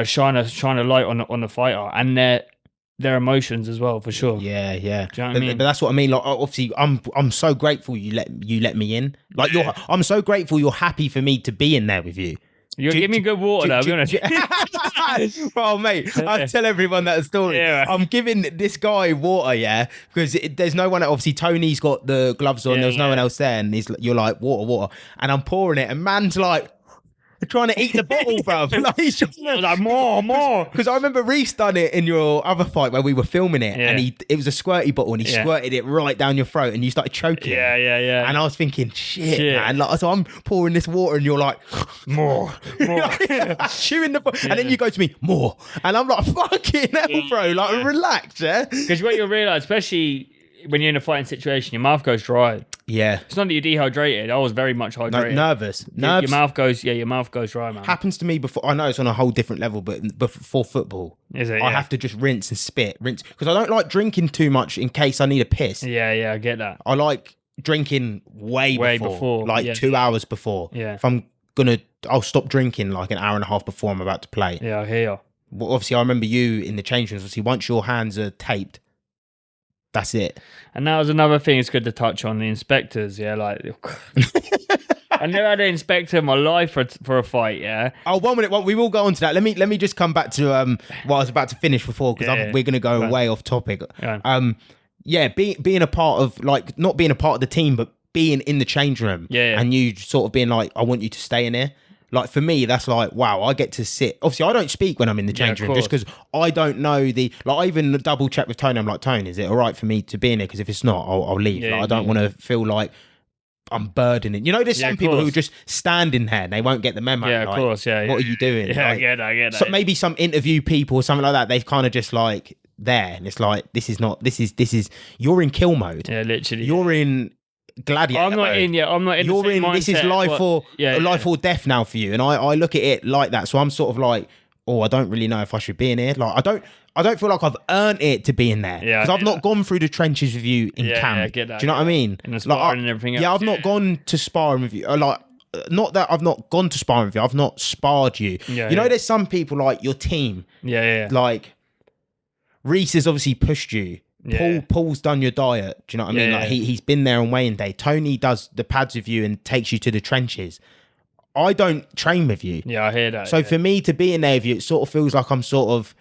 shine a light on the fighter and their emotions as well, for sure. Yeah. Do you know what I mean? But that's what I mean. Like, obviously, I'm so grateful you let me in. Like, I'm so grateful you're happy for me to be in there with you. You're giving me good water, though, I'll be honest. Well, mate, I tell everyone that story. Yeah. I'm giving this guy water, because there's no one. Obviously, Tony's got the gloves on. There's no one else there, and you're like water, and I'm pouring it, and man's like, trying to eat the bottle, bruv. Like, he's like, more. Because I remember Reese done it in your other fight where we were filming it, and it was a squirty bottle, and he squirted it right down your throat, and you started choking. Yeah. And I was thinking, shit, man. Like, so I'm pouring this water, and you're like, more. Chewing the bottle. And then you go to me, more. And I'm like, fucking hell, bro. Like, relax, yeah? Because what you'll realise, especially when you're in a fighting situation, your mouth goes dry. Yeah. It's not that you're dehydrated. I was very much hydrated. Nervous. Your mouth goes dry, man. Happens to me before. I know it's on a whole different level, but before football. Is it? I have to just rinse and spit. Because I don't like drinking too much in case I need a piss. Yeah, I get that. I like drinking way before. Like 2 hours before. Yeah. If I'll stop drinking like an hour and a half before I'm about to play. Yeah, I hear you. Well, obviously, I remember you in the change rooms. Obviously, once your hands are taped, that's it. And that was another thing it's good to touch on, the inspectors, like... I never had an inspector in my life for a fight, Oh, 1 minute. We will go on to that. Let me just come back to what I was about to finish before, because we're going to go way off topic. Being a part of, like, not being a part of the team, but being in the change room. And you sort of being like, I want you to stay in here. Like, for me, that's like, wow, I get to sit. Obviously, I don't speak when I'm in the change room just because I don't know I even double check with Tony. I'm like, Tony, is it all right for me to be in here? Because if it's not, I'll leave. I don't want to feel like I'm burdening. There's some people who just stand in there and they won't get the memo. Yeah, of course, What are you doing? Yeah, I get that. So maybe some interview people or something like that, they've kind of just like there. And it's like, this is, you're in kill mode. Yeah, literally. You're in gladiator. I'm not in. You're in. This is life or death now for you, and I look at it like that. So I'm sort of like, I don't really know if I should be in here. Like, I don't feel like I've earned it to be in there. Yeah, because I've not gone through the trenches with you in camp. Yeah, I get that. Do you know what I mean? And the sparring and everything else. Yeah, I've not gone to sparring with you. Like, not that I've not gone to sparring with you. I've not sparred you. Yeah, you know, there's some people like your team. Yeah. Like, Reese has obviously pushed you. Yeah. Paul's done your diet. Do you know what I mean? Like he's been there on weighing day. Tony does the pads with you and takes you to the trenches. I don't train with you. Yeah, I hear that. So for me to be in there with you, it sort of feels like I'm sort of,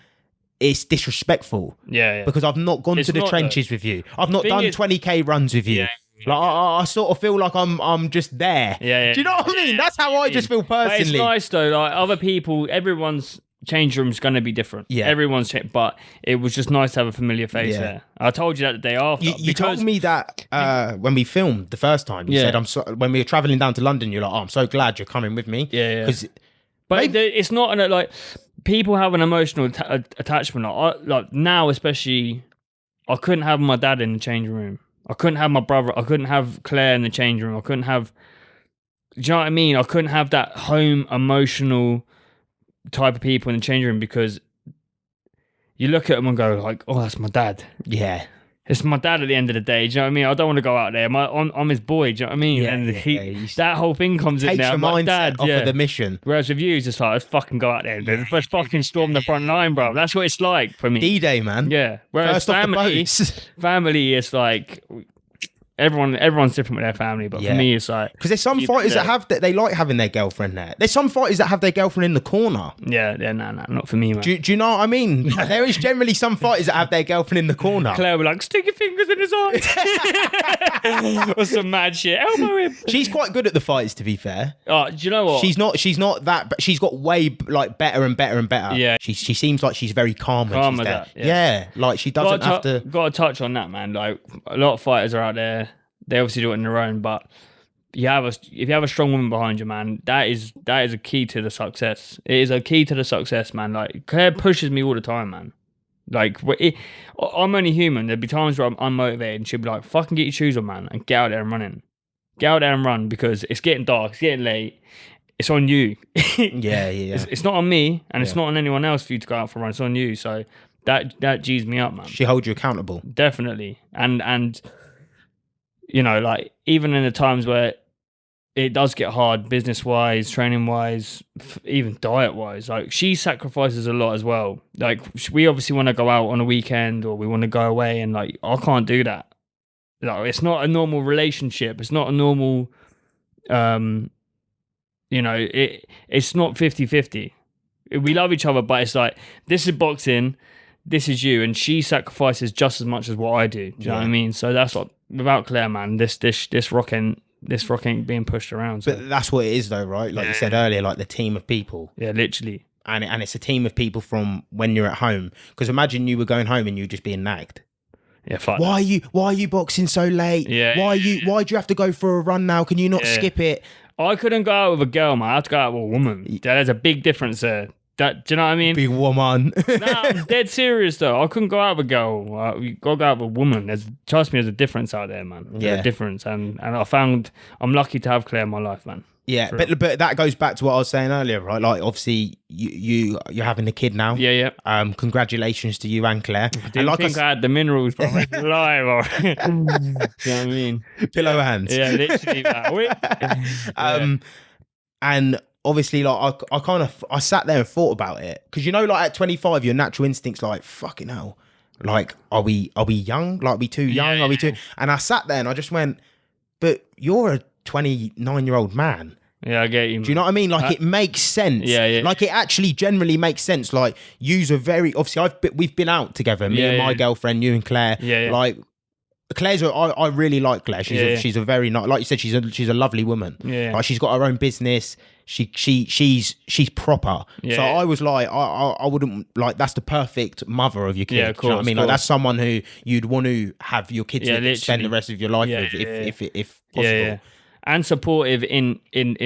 it's disrespectful. Yeah. Because I've not gone to the trenches with you. I've not done 20k runs with you. Like I sort of feel like I'm just there. Yeah. Do you know what I mean? That's how I just feel personally. But it's nice though. Like other people, everyone's change room's going to be different. Yeah. Everyone's but it was just nice to have a familiar face there. I told you that the day after. You told me that when we filmed the first time. You said, when we were travelling down to London, you're like, I'm so glad you're coming with me. Yeah. But it's not like people have an emotional attachment. Like now, especially, I couldn't have my dad in the changing room. I couldn't have my brother. I couldn't have Claire in the changing room. I couldn't have. Do you know what I mean? I couldn't have that home emotional type of people in the changing room, because you look at them and go like, oh, that's my dad. Yeah. It's my dad at the end of the day. Do you know what I mean? I don't want to go out there. I'm his boy. Do you know what I mean? Yeah, and that whole thing comes in there. Takes your mindset off of the mission. Whereas with you, it's just like, let's fucking go out there. Let's fucking storm the front line, bro. That's what it's like for me. D-Day, man. Yeah. Whereas family is like... Everyone's different with their family, but for me, it's like, because there's some fighters that they like having their girlfriend there. There's some fighters that have their girlfriend in the corner. Yeah, no, not for me, man. Do you know what I mean? There is generally some fighters that have their girlfriend in the corner. Claire will like, stick your fingers in his eyes, or some mad shit. Elbow him. She's quite good at the fights, to be fair. Oh, do you know what? She's not that, but she's got way like better and better and better. Yeah, she seems like she's very calm when she's there. Yeah, like she doesn't have to. Got to touch on that, man. Like a lot of fighters are out there. They obviously do it on their own, but if you have a strong woman behind you, man, that is a key to the success. It is a key to the success, man. Like Claire pushes me all the time, man. Like I'm only human. There'll be times where I'm unmotivated, and she'll be like, "Fucking get your shoes on, man, and get out there and running. Get out there and run, because it's getting dark, it's getting late. It's on you." Yeah. It's not on me, and it's not on anyone else for you to go out for a run. It's on you. So that G's me up, man. She holds you accountable. Definitely, and. You know, like, even in the times where it does get hard, business-wise, training-wise, even diet-wise, like, she sacrifices a lot as well. Like, we obviously want to go out on a weekend, or we want to go away, and, like, I can't do that. Like, it's not a normal relationship. It's not a normal, you know, it's not 50-50. We love each other, but it's like, this is boxing, this is you, and she sacrifices just as much as what I do. Do you know what I mean? So that's what, without Claire, man, this rock ain't being pushed around. So. But that's what it is, though, right? Like you said earlier, like the team of people. Yeah, literally. And it's a team of people from when you're at home. Because imagine you were going home and you were just being nagged. Yeah, fuck. Why are you boxing so late? Yeah. Why do you have to go for a run now? Can you not skip it? I couldn't go out with a girl, man. I had to go out with a woman. There's a big difference there. Do you know what I mean? Big woman. Nah, I'm dead serious though. I couldn't go out with a girl. You gotta go out with a woman. Trust me, there's a difference out there, man. There's a difference, and I'm lucky to have Claire in my life, man. Yeah, but that goes back to what I was saying earlier, right? Like, obviously, you're having a kid now. Yeah. Congratulations to you and Claire. I didn't think I had the minerals from live. You know what I mean? Pillow hands. Yeah, literally that. And obviously, like, I sat there and thought about it, because you know, like at 25, your natural instinct's like, fucking hell, like, are we young? Like, are we too young? Yeah. Are we too? And I sat there and I just went, but you're a 29-year-old man. Yeah, I get you. Do you know what I mean? Like, it makes sense. Yeah. Like, it actually generally makes sense. Like, yous are very, obviously, we've been out together, me and my girlfriend, you and Claire. Yeah. Like, Claire's, I really like Claire. She's a very nice, like you said, she's a lovely woman. Yeah. Like, she's got her own business. She's proper. Yeah. So I was like, I wouldn't, like, that's the perfect mother of your kid. Yeah, of course. You know what I mean? Like, that's someone who you'd want to have your kids with, spend the rest of your life with, if possible. Yeah. And supportive in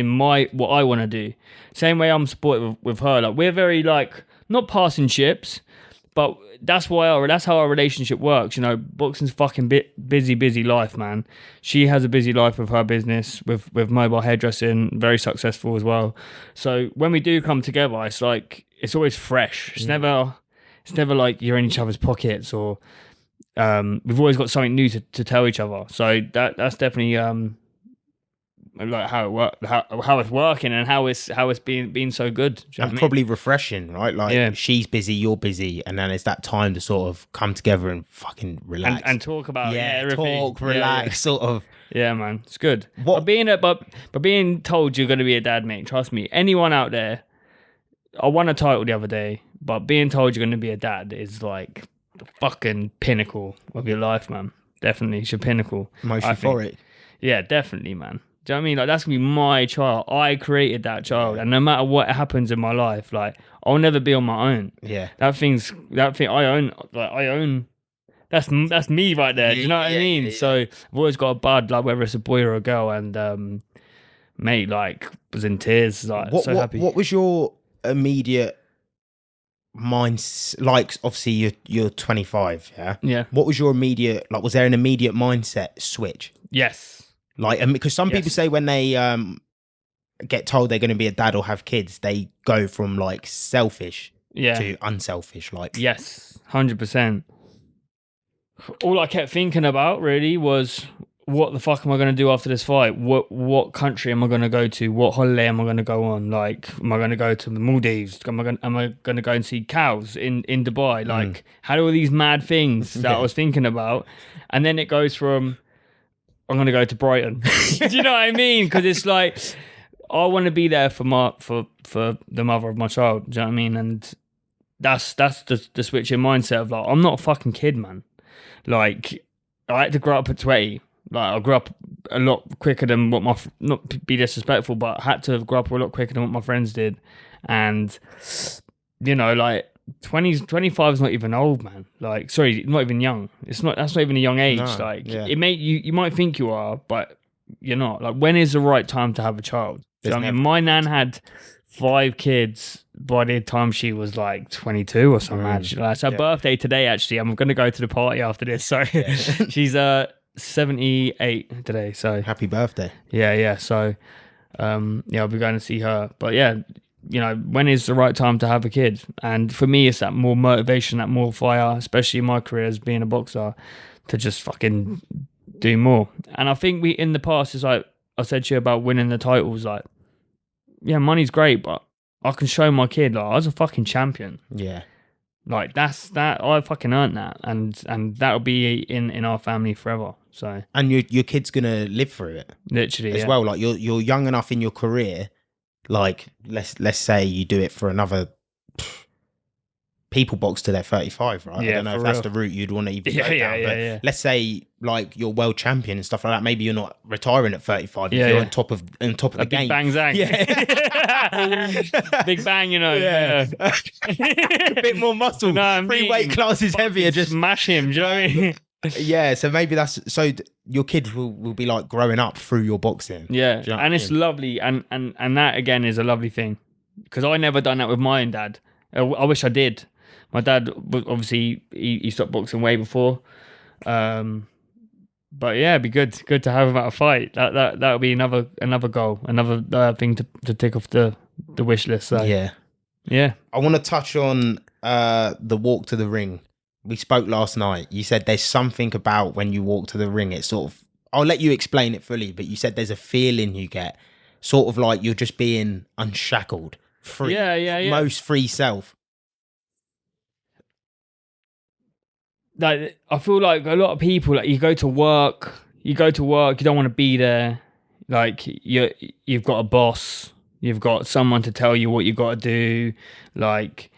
my what I want to do. Same way I'm supportive with her. Like, we're very, like, not passing ships, but that's how our relationship works. You know, boxing's fucking busy life, man. She has a busy life with her business, with mobile hairdressing, very successful as well. So when we do come together, it's like, it's always fresh. It's never, it's never like you're in each other's pockets, or we've always got something new to tell each other. So that's definitely like how it work, how it's working, and how it's being so good. And probably refreshing, right? Like she's busy, you're busy, and then it's that time to sort of come together and fucking relax and talk about talk, relax, sort of. Yeah, man, it's good. But being told you're going to be a dad, mate, trust me. Anyone out there, I won a title the other day, but being told you're going to be a dad is like the fucking pinnacle of your life, man. Definitely, it's your pinnacle. Most euphoric. Yeah, definitely, man. Do you know what I mean? Like, that's gonna be my child. I created that child, and no matter what happens in my life, like, I'll never be on my own. Yeah, that thing I own. Like, I own. That's me right there. Do you know what I mean? Yeah. So I've always got a bud, like whether it's a boy or a girl, and mate, like, was in tears, like, so happy. What was your immediate mind? Like, obviously you're 25, yeah. Yeah. What was your immediate, like? Was there an immediate mindset switch? Yes. Like, because some people say when they get told they're going to be a dad or have kids, they go from like selfish to unselfish. Like, yes, 100%. All I kept thinking about really was, what the fuck am I going to do after this fight? What country am I going to go to? What holiday am I going to go on? Like, am I going to go to the Maldives? Am I going to go and see cows in Dubai? Like, had all these mad things that I was thinking about, and then it goes from, I'm going to go to Brighton. Do you know what I mean? Because it's like, I want to be there for the mother of my child. Do you know what I mean? And that's the switch in mindset of, like, I'm not a fucking kid, man. Like, I had to grow up at 20. Like, I grew up a lot quicker than what not to be disrespectful, but I had to grow up a lot quicker than what my friends did. And, you know, like, 25 is not even old, man. Like, sorry, not even young. That's not even a young age. No, like, you might think you are, but you're not. Like, when is the right time to have a child? So, I mean, my nan had 5 kids by the time she was like 22 or something. Actually, it's her birthday today. Actually, I'm gonna go to the party after this. So she's 78 today. So happy birthday. Yeah. So I'll be going to see her. But yeah, you know, when is the right time to have a kid? And for me, it's that more motivation, that more fire, especially in my career as being a boxer, to just fucking do more. And I think in the past, it's like I said to you about winning the titles, like, yeah, money's great, but I can show my kid, like, I was a fucking champion. Yeah. Like, I fucking earned that, and that'll be in our family forever. So, and your kid's gonna live through it, literally as well. Like, you're young enough in your career. Like, let's say you do it for another. People box till they're 35, right? Yeah, I don't know if that's the route you'd want to even go down. But let's say, like, you're world champion and stuff like that. Maybe you're not retiring at 35 if you're on top of the game. Big bang zang. Yeah. Big bang, you know. Yeah. A bit more muscle. No, 3 weight classes heavier. Just smash him. Do you know what I mean? Yeah, so maybe your kids will be like growing up through your boxing. Yeah, you know, and it's lovely, and that again is a lovely thing, because I never done that with my own dad. I wish I did. My dad, obviously, he stopped boxing way before. But yeah, it'd be good to have him at a fight. That would be another goal, another thing to tick off the wish list. So yeah. I want to touch on the walk to the ring. We spoke last night. You said there's something about when you walk to the ring. It's sort of, I'll let you explain it fully, but you said there's a feeling you get, sort of like you're just being unshackled, free. Yeah. Most free self. Like, I feel like a lot of people, like, you go to work, you don't want to be there. Like, you've got a boss, you've got someone to tell you what you got to do. Like,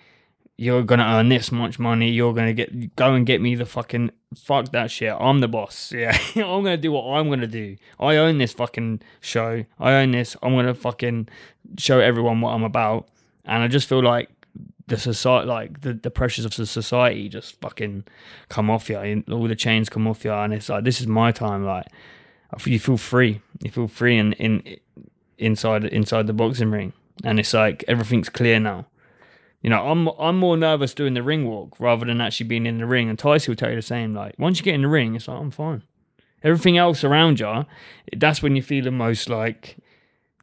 you're going to earn this much money, you're going to go and get me the fucking, fuck that shit, I'm the boss. Yeah, I'm going to do what I'm going to do. I own this fucking show, I own this, I'm going to fucking show everyone what I'm about. And I just feel like the society, like the pressures of the society just fucking come off you, and all the chains come off you, and it's like, this is my time. Like, you feel free inside the boxing ring, and it's like everything's clear now. You know, I'm more nervous doing the ring walk rather than actually being in the ring. And Tyson will tell you the same. Like, once you get in the ring, it's like, I'm fine. Everything else around you, that's when you feel the most like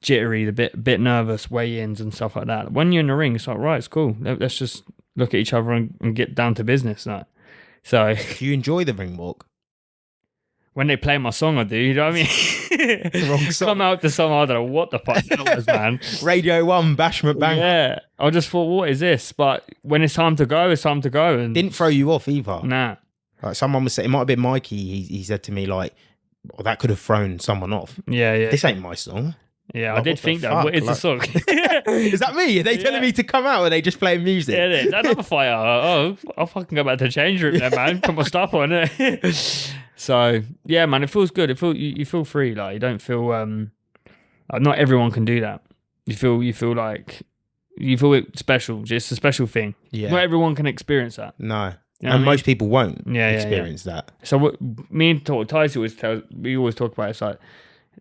jittery, a bit nervous, weigh-ins and stuff like that. When you're in the ring, it's like, right, it's cool. Let's just look at each other and get down to business. Like. So, do you enjoy the ring walk? When they play my song, I do. You know what I mean? Wrong song. Come out to some, I don't know what the fuck that was, man. Radio 1, Bashment Bang. Yeah. I just thought, what is this? But when it's time to go, it's time to go. And didn't throw you off either. Nah. Like someone was saying, it might have been Mikey. He said to me, like, oh, that could have thrown someone off. Yeah. This ain't my song. Yeah, like, I did think that. What is the song? Is that me? Are they telling me to come out or are they just playing music? Yeah, it is. Another fighter. Oh, I'll fucking go back to the change room there, man. Put my stuff on it. So, yeah, man, it feels good. You feel free. Like, you don't feel... like, not everyone can do that. You feel it special. It's a special thing. Yeah. Not everyone can experience that. No. You know and most people won't experience that. So what me and Tyson we always talk about, it's like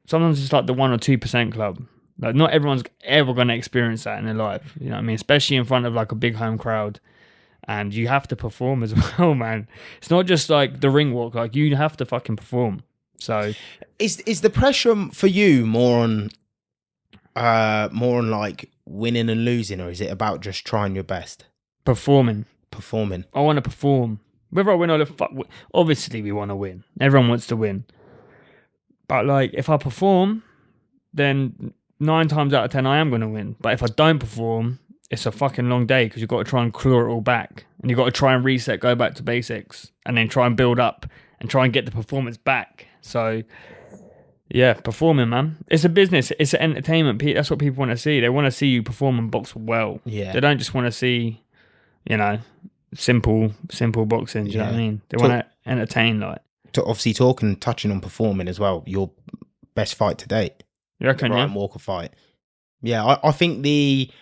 sometimes it's like the 1 or 2% club. Like not everyone's ever going to experience that in their life. You know what I mean? Especially in front of like a big home crowd. And you have to perform as well, man. It's not just like the ring walk. Like you have to fucking perform. So is the pressure for you more on like winning and losing, or is it about just trying your best? Performing. I want to perform. Whether I win or lose, obviously we want to win. Everyone wants to win. But like, if I perform, then 9 times out of 10 I am going to win. But if I don't perform, it's a fucking long day because you've got to try and claw it all back. And you've got to try and reset, go back to basics, and then try and build up and try and get the performance back. So, yeah, performing, man. It's a business. It's an entertainment. That's what people want to see. They want to see you perform and box well. Yeah. They don't just want to see, simple boxing. Do you know what I mean? They want to entertain, like. Obviously, touching on performing as well. Your best fight to date. You reckon? Ryan Walker fight. Yeah, I think it's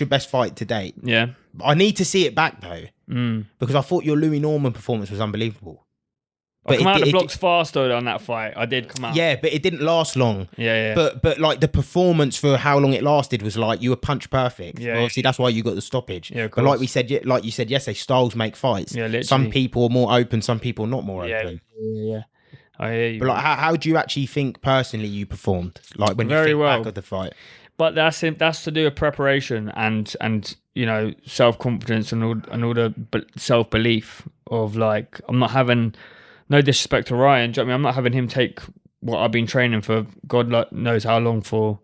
your best fight to date. Yeah. I need to see it back though, because I thought your Louis Norman performance was unbelievable. I come out the blocks faster on that fight. I did come out. Yeah, but it didn't last long. Yeah. But like the performance for how long it lasted was like you were punch perfect. Yeah. Well, obviously, that's why you got the stoppage. Yeah, but like you said yesterday, styles make fights. Yeah, literally. Some people are more open, some people not more open. Yeah. I hear you. But like, how do you actually think personally you performed? Like when you think back of the fight. But that's to do with preparation and self-confidence and all the self-belief of like, I'm not having, no disrespect to Ryan, do you know what I mean? I'm not having him take what I've been training for God knows how long for.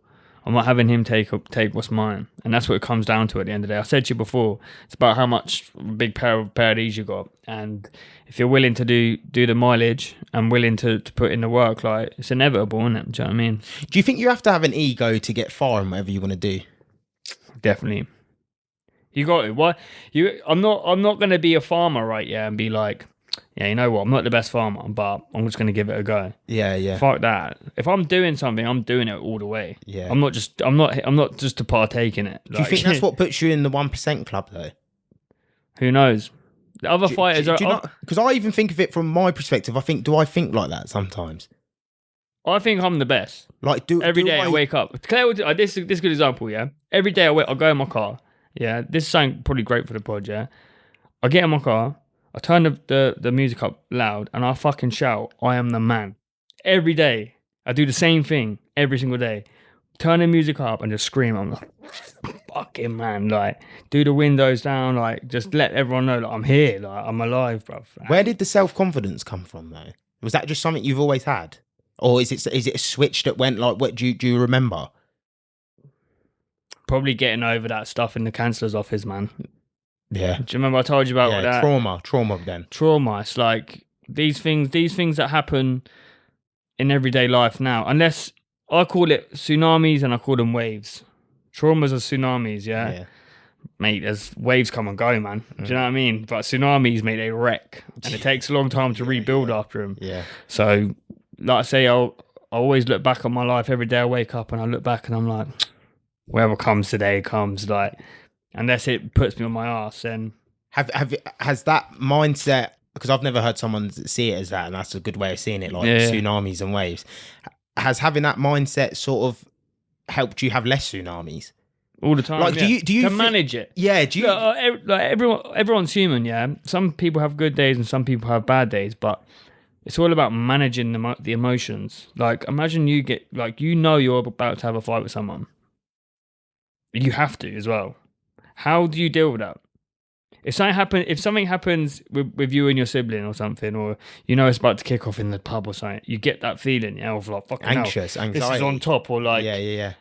I'm not having him take what's mine. And that's what it comes down to at the end of the day. I said to you before, it's about how much big pair of these you got. And if you're willing to do the mileage and willing to put in the work, like it's inevitable, isn't it? Do you know what I mean? Do you think you have to have an ego to get far in whatever you want to do? Definitely. You got it. Why? I'm not going to be a farmer, right? Yeah, and be like, yeah, you know what? I'm not the best farmer, but I'm just going to give it a go. Yeah. Fuck that. If I'm doing something, I'm doing it all the way. Yeah. I'm not just to partake in it. Do you think that's what puts you in the 1% club though? Who knows? The other fighters are... Because I even think of it from my perspective. Do I think like that sometimes? I think I'm the best. Like, every day I wake up. Claire, this is a good example, yeah? Every day I go in my car, yeah? This is something probably great for the pod, yeah? I get in my car, I turn the music up loud, and I fucking shout, I am the man. Every day. I do the same thing every single day. Turn the music up and just scream. I'm like, fucking man. Like, do the windows down. Like, just let everyone know, like, I'm here. Like, I'm alive, bruv. Where did the self-confidence come from, though? Was that just something you've always had? Or is it a switch that went, like, what do you remember? Probably getting over that stuff in the counsellor's office, man. Yeah. Do you remember I told you about that? Trauma then. Trauma. It's like these things that happen in everyday life now. Unless I call it tsunamis and I call them waves. Traumas are tsunamis, yeah? Mate, there's waves come and go, man. Do you know what I mean? But tsunamis, mate, they wreck. And it takes a long time to rebuild after them. Yeah. So, like I say, I always look back on my life every day I wake up and I look back and I'm like, whatever comes today comes, like... Unless it puts me on my arse, then... Has that mindset... Because I've never heard someone see it as that, and that's a good way of seeing it, like tsunamis and waves. Has having that mindset sort of helped you have less tsunamis? All the time, like, do you manage it? Yeah, do you... Like everyone's human, yeah? Some people have good days and some people have bad days, but it's all about managing the emotions. Like, imagine you get... Like, you're about to have a fight with someone. You have to as well. How do you deal with that? If something happens with you and your sibling or something, or it's about to kick off in the pub or something, you get that feeling, of like fucking anxious, hell, anxiety. This is on top, or like,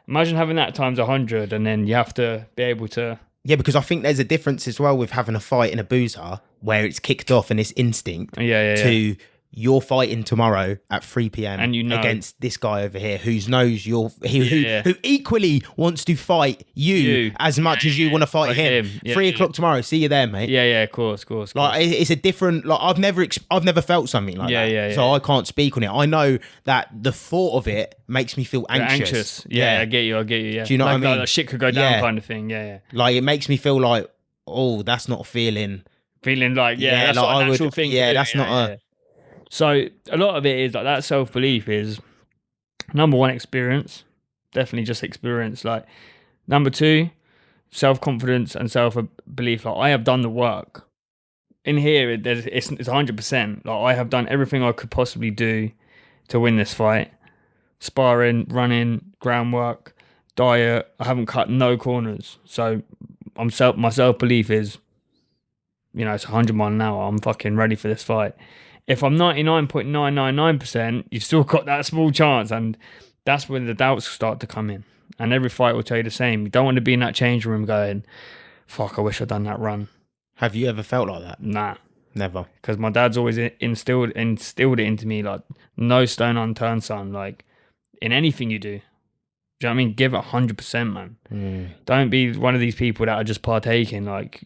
imagine having that times 100, and then you have to be able to. Yeah, because I think there's a difference as well with having a fight in a boozer where it's kicked off and it's instinct. To you're fighting tomorrow at 3 p.m. and against this guy over here who knows who equally wants to fight you as much as you want to fight him. 3 o'clock tomorrow. See you there, mate. Yeah, of course. Like it's a different. Like I've never felt something like that. So I can't speak on it. I know that the thought of it makes me feel anxious. Yeah, I get you. Yeah. Do you know what I mean? Like shit could go down, kind of thing. Yeah. Like it makes me feel like, oh, that's not a feeling. Feeling like that's like not a natural thing. Yeah, that's not a. So a lot of it is like that self-belief is number one, experience, definitely just experience. Like number two, self-confidence and self-belief. Like I have done the work in here. It's 100%. Like I have done everything I could possibly do to win this fight. Sparring, running, groundwork, diet. I haven't cut no corners. So my self-belief is, it's 100 miles an hour. I'm fucking ready for this fight. If I'm 99.999%, you've still got that small chance, and that's when the doubts start to come in. And every fight will tell you the same. You don't want to be in that change room going, fuck, I wish I'd done that run. Have you ever felt like that? Nah. Never. Because my dad's always instilled it into me, like, no stone unturned, son. Like, in anything you do. Do you know what I mean? Give it 100%, man. Don't be one of these people that are just partaking, like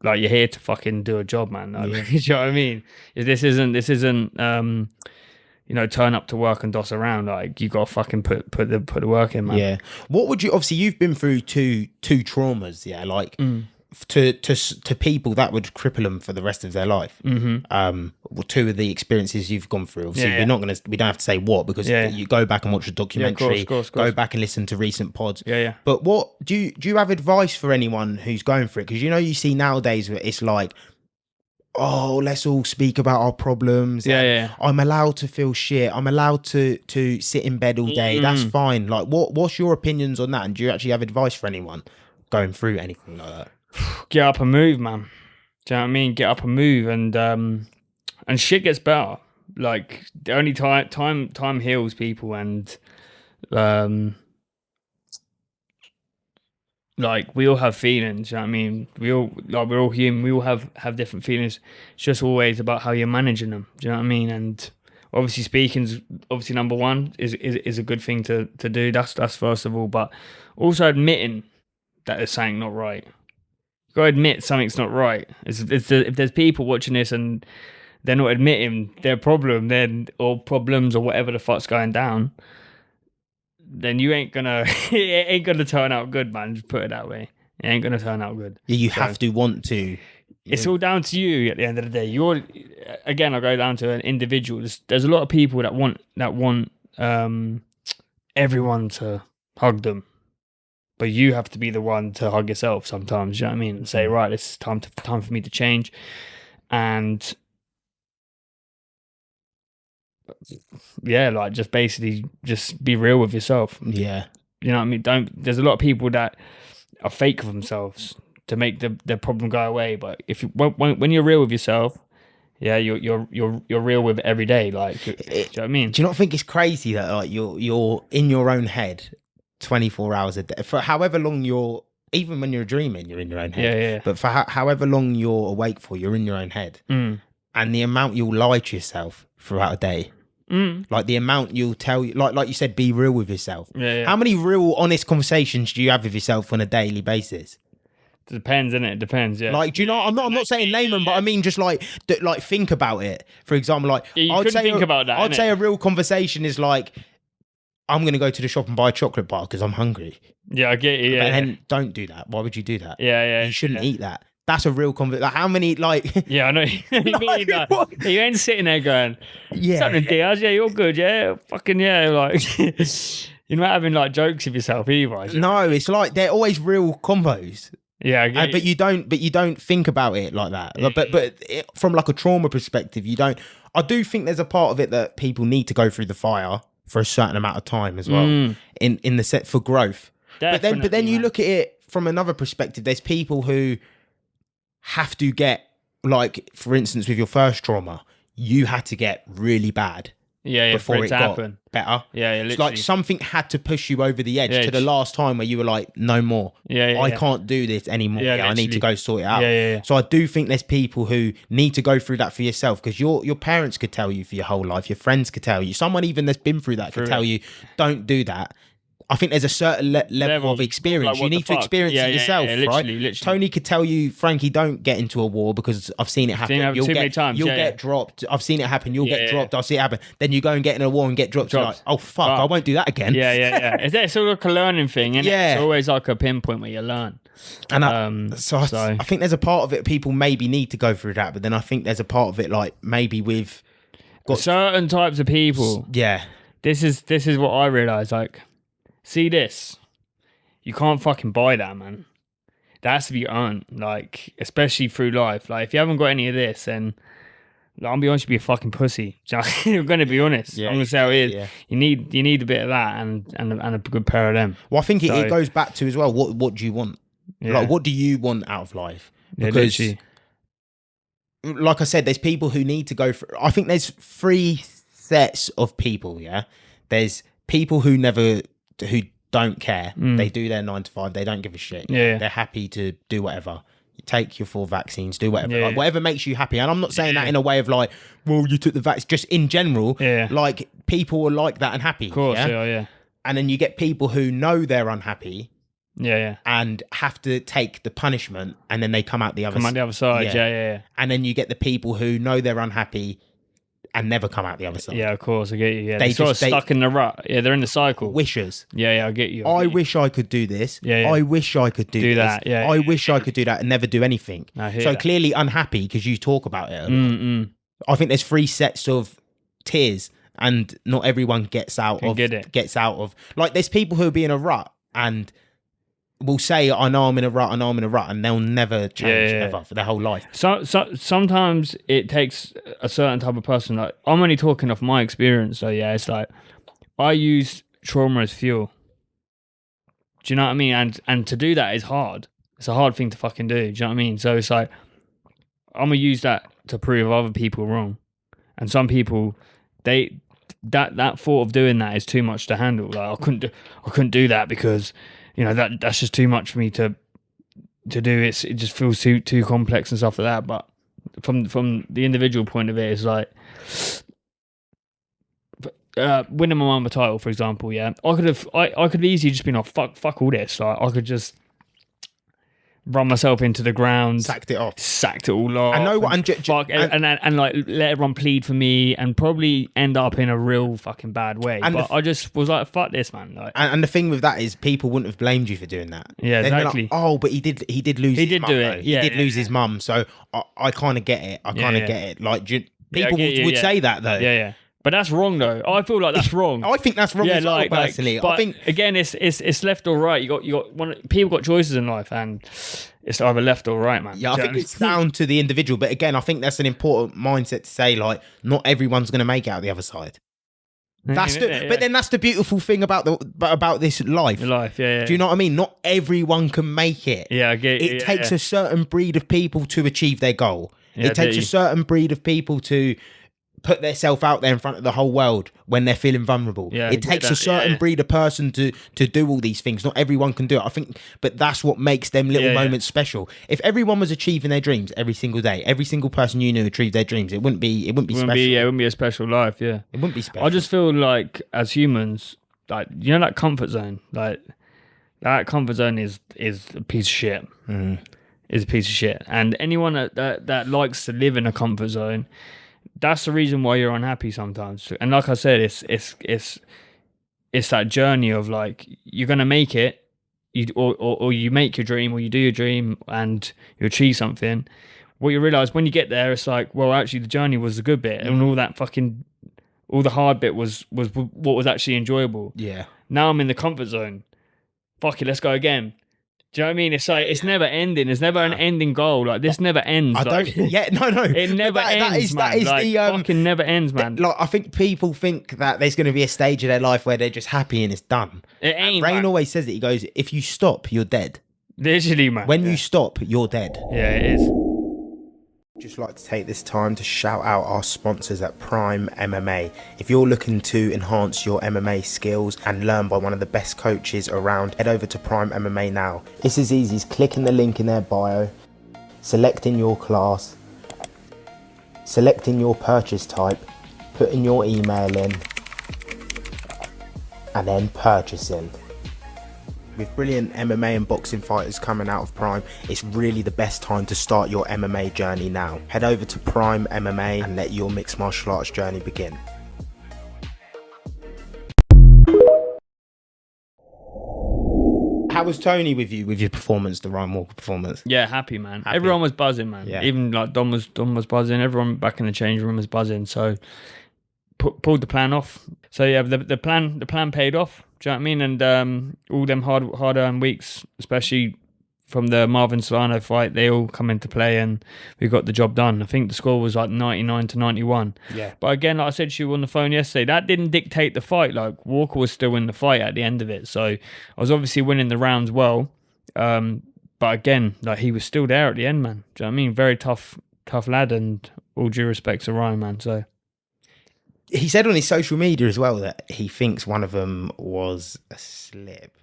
you're here to fucking do a job, man. Like, do you know what I mean? This isn't turn up to work and doss around. Like you got to fucking put the work in, man. Yeah. What would you, obviously you've been through two traumas, like to people that would cripple them for the rest of their life. Two of the experiences you've gone through, obviously we don't have to say what, because you go back and watch a documentary, of course. Go back and listen to recent pods. But what do you have advice for anyone who's going through it? Because you see nowadays where it's like, oh, let's all speak about our problems. I'm allowed to feel shit. I'm allowed to sit in bed all day. That's fine. Like what's your opinions on that? And do you actually have advice for anyone going through anything like that? Get up and move, man. Do you know what I mean? Get up and move, and shit gets better. Like the only time heals people, and like we all have feelings. You know what I mean? We're all human. We all have different feelings. It's just always about how you're managing them. Do you know what I mean? And obviously speaking's obviously number one is a good thing to do. That's first of all, but also admitting that there's something not right. Got to admit something's not right. If there's people watching this and they're not admitting their problem, or problems or whatever the fuck's going down, then you ain't gonna it ain't gonna turn out good, man. Just put it that way. It ain't gonna turn out good. Yeah, you have to want to. It's all down to you at the end of the day. I go down to an individual. There's a lot of people that want everyone to hug them. But you have to be the one to hug yourself sometimes, you know what I mean? And say, right, this is time for me to change. And like just basically just be real with yourself. Yeah. You know what I mean? There's a lot of people that are fake of themselves to make their problem go away. But when you're real with yourself, you're real with every day. Like, do you know what I mean? Do you not think it's crazy that like you're in your own head 24 hours a day for however long even when you're dreaming, you're in your own head. But for however long you're awake for, you're in your own head. And the amount you'll lie to yourself throughout a day, like the amount you'll tell you, like you said, be real with yourself. How many real, honest conversations do you have with yourself on a daily basis? It depends, innit? It depends, yeah. Like, do you know? I'm not saying name them, but I mean just like think about it. For example, like I'd say a real conversation is like, I'm going to go to the shop and buy a chocolate bar because I'm hungry. Yeah, I get you. Yeah, but then don't do that. Why would you do that? Yeah. You shouldn't eat that. That's a real conversation. Like, how many, like... Yeah, I know. You ain't sitting there going, something Diaz, yeah, you're good, yeah, fucking yeah, like... You're not having, like, jokes with yourself either. No, it's like, they're always real combos. Yeah, I get but you don't think about it like that. Like, but from, like, a trauma perspective, you don't... I do think there's a part of it that people need to go through the fire for a certain amount of time as well in the set for growth. Definitely, but then you look at it from another perspective, there's people who have to get, like, for instance, with your first trauma, you had to get really bad. Before it got happen. Better. It's like something had to push you over the edge to the last time where you were like, no more. I can't do this anymore. I need to go sort it out. So I do think there's people who need to go through that for yourself, because your parents could tell you for your whole life, your friends could tell you, someone even that's been through that could tell you, don't do that. I think there's a certain level of experience. Like, you need to experience it yourself, right? Literally. Tony could tell you, Frankie, don't get into a war because I've seen it happen. You'll get dropped. I've seen it happen. You'll get dropped. I'll see it happen. Then you go and get in a war and get dropped. You're like, oh, fuck, I won't do that again. It's sort of like a learning thing, isn't it? It's always like a pinpoint where you learn. And I think there's a part of it people maybe need to go through that, but then I think there's a part of it like maybe with certain types of people. This is what I realise, like, see this, you can't fucking buy that, man. That has to be earned, like, especially through life. Like, if you haven't got any of this, then like, I'll be honest, you'll be a fucking pussy. I'm going to be honest. I'm going to say how it is. You need a bit of that and a good pair of them. Well, I think it goes back to as well, what do you want? Like, what do you want out of life? Because, like I said, there's people who need to go through. I think there's 3 sets of people, There's people who don't care. They do their 9 to 5. They don't give a shit. They're happy to do whatever. You take your 4 vaccines, do whatever. Like, whatever makes you happy. And I'm not saying that in a way of like, well, you took the vaccine. Just in general, like, people are like that and happy. Of course, yeah. And then you get people who know they're unhappy. And have to take the punishment, and then they come out the other side. And then you get the people who know they're unhappy and never come out the other side. Yeah, of course, I get you. They're sort of stuck in the rut. They're in the cycle. Wishes. I get you. I wish I could do this. I wish I could do this. That. I wish I could do that and never do anything. So clearly unhappy because you talk about it a lot. I think there's 3 sets of tiers, and not everyone gets out of. Like, there's people who be in a rut and will say, I know I'm in a rut, and they'll never change ever for their whole life. So sometimes it takes a certain type of person. Like, I'm only talking off my experience, so it's like I use trauma as fuel. Do you know what I mean? And to do that is hard. It's a hard thing to fucking do. Do you know what I mean? So it's like I'm gonna use that to prove other people wrong. And some people, that thought of doing that is too much to handle. Like, I couldn't do that because, you know, that's just too much for me to do. It just feels too complex and stuff like that. But from the individual point of it, it's like winning my mum a title, for example. I could have easily just been fuck all this. Like, I could just run myself into the ground, sacked it all off. I know what, and like let everyone plead for me, and probably end up in a real fucking bad way. But I just was like, fuck this, man. Like, and the thing with that is, people wouldn't have blamed you for doing that. Yeah, exactly. Like, oh, but he did lose. He did do it. He did lose his mum. So I kind of get it. I kind of get it. Like, people would say that though. Yeah. But that's wrong, though. I feel like that's wrong. I think that's wrong as well, personally. But I think, again, it's left or right. You got people got choices in life, and it's either left or right, man. Yeah, I think it's down to the individual. But again, I think that's an important mindset to say, like, not everyone's going to make it out the other side. But then that's the beautiful thing about this life. Yeah. Do you know what I mean? Not everyone can make it. Yeah, I get it. It takes a certain breed of people to achieve their goal. Yeah, it takes a certain breed of people to put themselves out there in front of the whole world when they're feeling vulnerable. Yeah, it takes a certain breed of person to do all these things. Not everyone can do it, I think, but that's what makes them little moments special. If everyone was achieving their dreams every single day, every single person you knew achieved their dreams, it wouldn't be special. It wouldn't be a special life. It wouldn't be special. I just feel like, as humans, like, you know, that comfort zone, like, that comfort zone is a piece of shit. Is a piece of shit. And anyone that likes to live in a comfort zone, that's the reason why you're unhappy sometimes. And like I said, it's that journey of, like, you're gonna make it, or you make your dream, or you do your dream and you achieve something. What you realise when you get there, it's like, well, actually the journey was the good bit, and all the hard bit was what was actually enjoyable. Yeah. Now I'm in the comfort zone. Fuck it, let's go again. Do you know what I mean? It's like, it's never ending. There's never an ending goal. Like, this never ends. No. It never ends, man. That is like, fucking never ends, man. Like, I think people think that there's going to be a stage of their life where they're just happy and it's done. It ain't. Rain always says it. He goes, if you stop, you're dead. Literally, man. When you stop, you're dead. Yeah, it is. Just like to take this time to shout out our sponsors at Prime MMA. If you're looking to enhance your MMA skills and learn by one of the best coaches around, head over to Prime MMA now. It's as easy as clicking the link in their bio, selecting your class, selecting your purchase type, putting your email in, and then purchasing. With brilliant MMA and boxing fighters coming out of Prime, it's really the best time to start your MMA journey now. Head over to Prime MMA and let your mixed martial arts journey begin. How was Tony with you, with your performance, the Ryan Walker performance? Yeah, happy, man. Happy. Everyone was buzzing, man. Yeah. Even like Dom was buzzing. Everyone back in the change room was buzzing. So pulled the plan off. So yeah, the plan paid off. Do you know what I mean? And all them hard-earned weeks, especially from the Marvin Salas fight, they all come into play and we got the job done. I think the score was like 99-91. Yeah. But again, like I said to you on the phone yesterday, that didn't dictate the fight. Like Walker was still in the fight at the end of it. So I was obviously winning the rounds well. But again, like he was still there at the end, man. Do you know what I mean? Very tough lad, and all due respect to Ryan, man. So he said on his social media as well that he thinks one of them was a slip.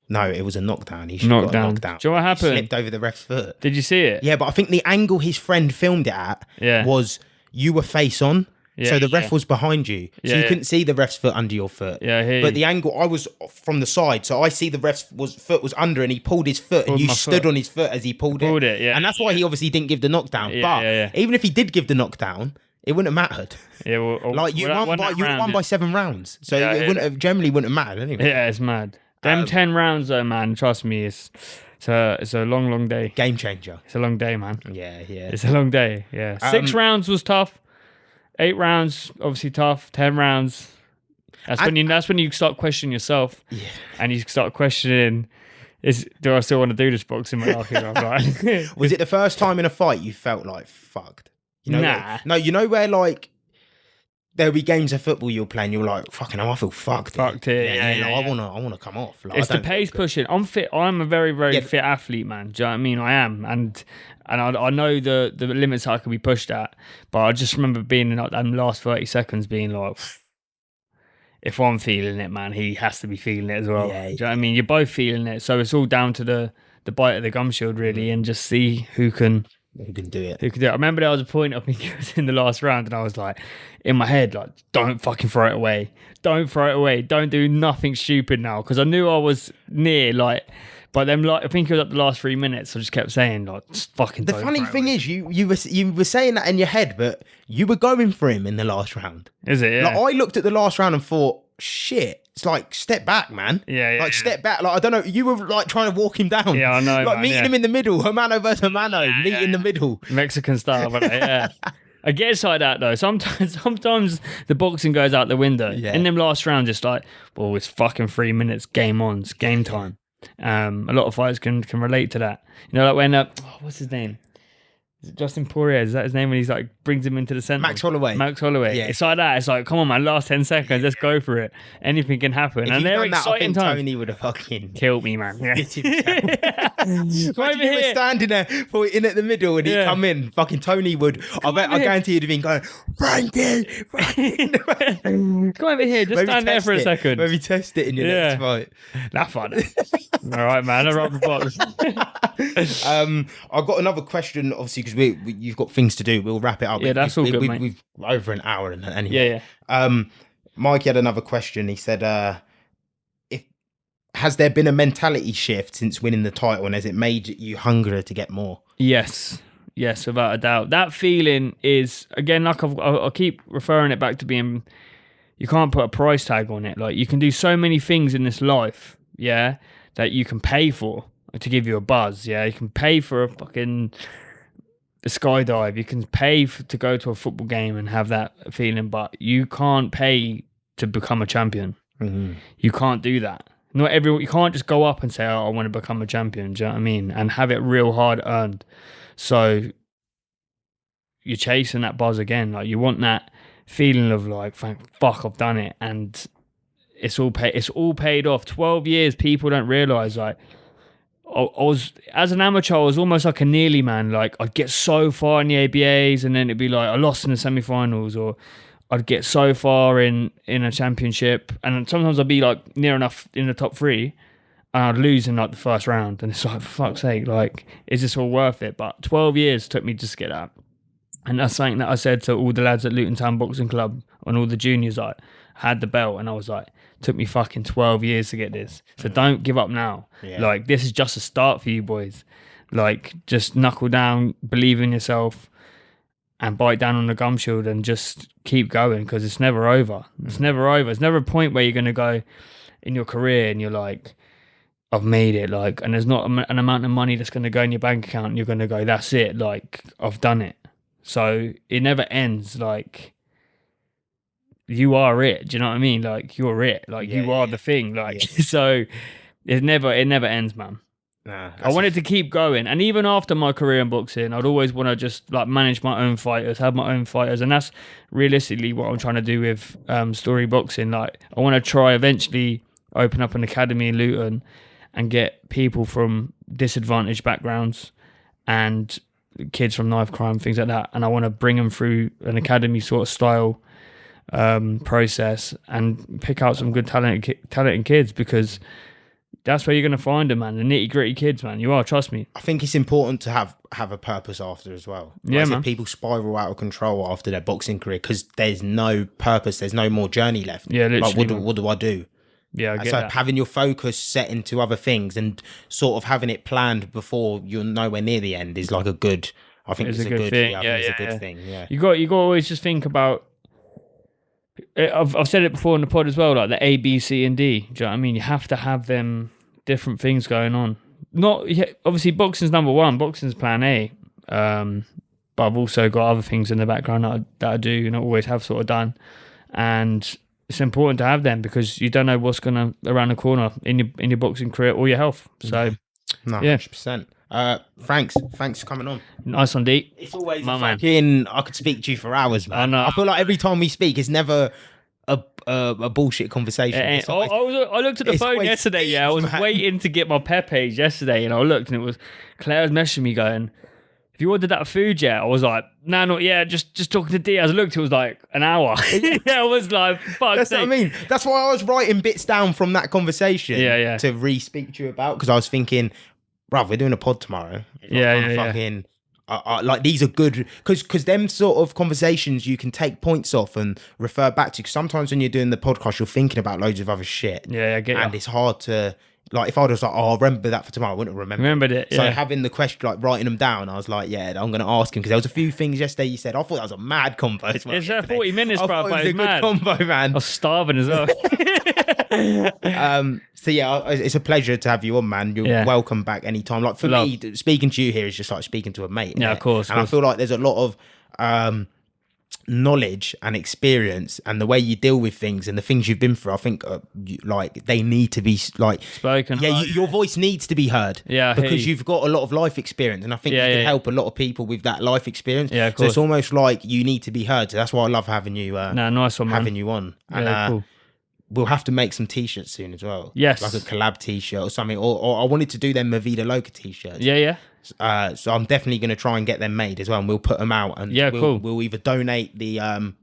No, it was a knockdown. He should have got a knockdown. Do you know what happened? He slipped over the ref's foot. Did you see it? Yeah, but I think the angle his friend filmed it at was you were face on, so the ref was behind you. So you couldn't see the ref's foot under your foot. Yeah, but the angle, I was from the side, so I see the ref's foot was under and he pulled his foot and you stood on his foot as he pulled it. Yeah. And that's why he obviously didn't give the knockdown. But even if he did give the knockdown, it wouldn't have mattered. Yeah, well, like you won by 7 rounds, so it generally wouldn't have mattered anyway. Yeah, it's mad. Them 10 rounds though, man. Trust me, it's a long day. Game changer. It's a long day, man. Yeah. It's a long day. Yeah. 6 rounds was tough. 8 rounds obviously tough. 10 rounds. That's when you start questioning yourself. Yeah. And you start questioning, do I still want to do this boxing? Was it the first time in a fight you felt like fucked? You know, nah. No, you know where like there'll be games of football you're playing, you're like, fucking hell, I feel fucked. Yeah. I wanna come off. Like, it's the pace pushing. I'm fit. I'm a very, very fit athlete, man. Do you know what I mean? I am, and I know the limits I can be pushed at. But I just remember being in like them last 30 seconds, being like, if I'm feeling it, man, he has to be feeling it as well. Yeah, do you know what I mean? You're both feeling it, so it's all down to the bite of the gum shield, really, and just see who can do it. I remember there was a point, I think it was in the last round, and I was like, in my head, like, don't fucking throw it away. Don't throw it away. Don't do nothing stupid now. Because I knew I was near, like, but then, like, I think it was up the last 3 minutes. I just kept saying, like, just fucking The funny thing is, you were saying that in your head, but you were going for him in the last round. Is it? Yeah. Like, I looked at the last round and thought, shit. It's like, step back, man. Like, step back. Like, I don't know. You were like trying to walk him down. Yeah, I know. Like, meeting him in the middle. Hermano versus Hermano. Meet in the middle. Mexican style, but yeah. I guess like that though. Sometimes the boxing goes out the window. Yeah. In them last rounds, it's like, well, it's fucking 3 minutes. Game on. It's game time. A lot of fighters can relate to that. You know, like when what's his name? Is it Justin Poirier? Is that his name? When he's like brings him into the center. Max Holloway. Yeah. It's like that. It's like, come on, man. Last 10 seconons. Let's go for it. Anything can happen. If and they're exciting times. Tony would have fucking killed me, man. Yeah. You were standing there in at the middle and he'd come in. Fucking Tony would. I guarantee he'd have been going, Frankie. Come over here. Just stand there for a second. Maybe test it in your next fight. That's fun. All right, man. I rock the box. I've got another question, obviously, because you've got things to do. We'll wrap it up. Yeah, that's all good, mate. We've over an hour and anyway. Yeah. Mikey had another question. He said, has there been a mentality shift since winning the title, and has it made you hungrier to get more? Yes, without a doubt. That feeling is, again, like I keep referring it back to being, you can't put a price tag on it. Like, you can do so many things in this life, that you can pay for to give you a buzz. You can pay for a skydive. You can pay to go to a football game and have that feeling, but you can't pay to become a champion. Mm-hmm. You can't do that. Not everyone. You can't just go up and say, "Oh, I want to become a champion." Do you know what I mean? And have it real hard earned. So you're chasing that buzz again. Like, you want that feeling of like, "Fuck, I've done it," and it's all paid off. 12 years. People don't realize, like, I was, as an amateur, I was almost like a nearly man. Like I'd get so far in the ABAs, and then it'd be like I lost in the semi-finals, or I'd get so far in a championship, and sometimes I'd be like near enough in the top 3, and I'd lose in like the first round, and it's like, for fuck's sake, like, is this all worth it? But 12 years took me to just get that, and that's something that I said to all the lads at Luton Town Boxing Club and all the juniors. I had the belt, and I was like, took me fucking 12 years to get this, so don't give up now. Like, this is just a start for you boys. Like, just knuckle down, believe in yourself, and bite down on the gum shield and just keep going, because it's never over. It's never over. It's never a point where you're going to go in your career and you're like, I've made it, like, and there's not an amount of money that's going to go in your bank account and you're going to go, that's it, like, I've done it. So it never ends. Like, you are it. Do you know what I mean? Like, you're it. Like, you are the thing. Like, so it never ends, man. Nah, I wanted to keep going, and even after my career in boxing, I'd always want to just like manage my own fighters, have my own fighters, and that's realistically what I'm trying to do with Storey Boxing. Like, I want to try eventually open up an academy in Luton and get people from disadvantaged backgrounds and kids from knife crime, things like that, and I want to bring them through an academy sort of style process and pick out some good talented kids, because that's where you're going to find them, man. The nitty-gritty kids, man. You are, trust me. I think it's important to have a purpose after as well. Yeah, man. People spiral out of control after their boxing career because there's no purpose, there's no more journey left. Yeah, literally. Like, what do I do? Yeah, I get so that. Having your focus set into other things and sort of having it planned before you're nowhere near the end is like a good, I think it's a good thing. Yeah, it's a good thing. Yeah. You got to always just think about, I've said it before in the pod as well, like the A, B, C, and D. Do you know what I mean? You have to have them different things going on. Not obviously boxing's number one. Boxing's plan A. But I've also got other things in the background that I do and always have sort of done. And it's important to have them because you don't know what's going to around the corner in your boxing career or your health. So, no, yeah. 100%. Thanks for coming on. Nice one, D. It's always my man. I could speak to you for hours, man. I know. I feel like every time we speak, it's never a bullshit conversation. I looked at the phone yesterday. Yeah, I was waiting to get my Pepe's yesterday, and I looked, and it was Claire was messaging me going, "Have you ordered that food yet?" I was like, "No, not yet. Just talking to Diaz." I looked, it was like an hour. I was like, "Fuck." That's what I mean. That's why I was writing bits down from that conversation. Yeah. To re-speak to you about, because I was thinking, bruv, we're doing a pod tomorrow. Yeah. Like, these are good because them sort of conversations you can take points off and refer back to. Because sometimes when you're doing the podcast, you're thinking about loads of other shit. Yeah, I get it. And it's hard to, like, if I was like, I'll remember that for tomorrow, I wouldn't have remembered it. So yeah. having the question, like writing them down, I was like, yeah, I'm going to ask him, because there was a few things yesterday you said. I thought that was a mad combo. It's 40 minutes, bro. It was a good combo, man. I was starving as well. So yeah, it's a pleasure to have you on, man. You're welcome back anytime. Like, for me, speaking to you here is just like speaking to a mate. Yeah, of course. And I feel like there's a lot of knowledge and experience, and the way you deal with things and the things you've been through. I think like they need to be like spoken. Yeah, your voice needs to be heard. Yeah, because you've got a lot of life experience, and I think you can help a lot of people with that life experience. Yeah, of course. So it's almost like you need to be heard. So that's why I love having you. Nice one, man. Having you on. And, cool. We'll have to make some t-shirts soon as well. Yes. Like a collab t-shirt or something. Or I wanted to do them Movida Loca t-shirts. Yeah. So I'm definitely going to try and get them made as well, and we'll put them out. And cool. We'll either donate the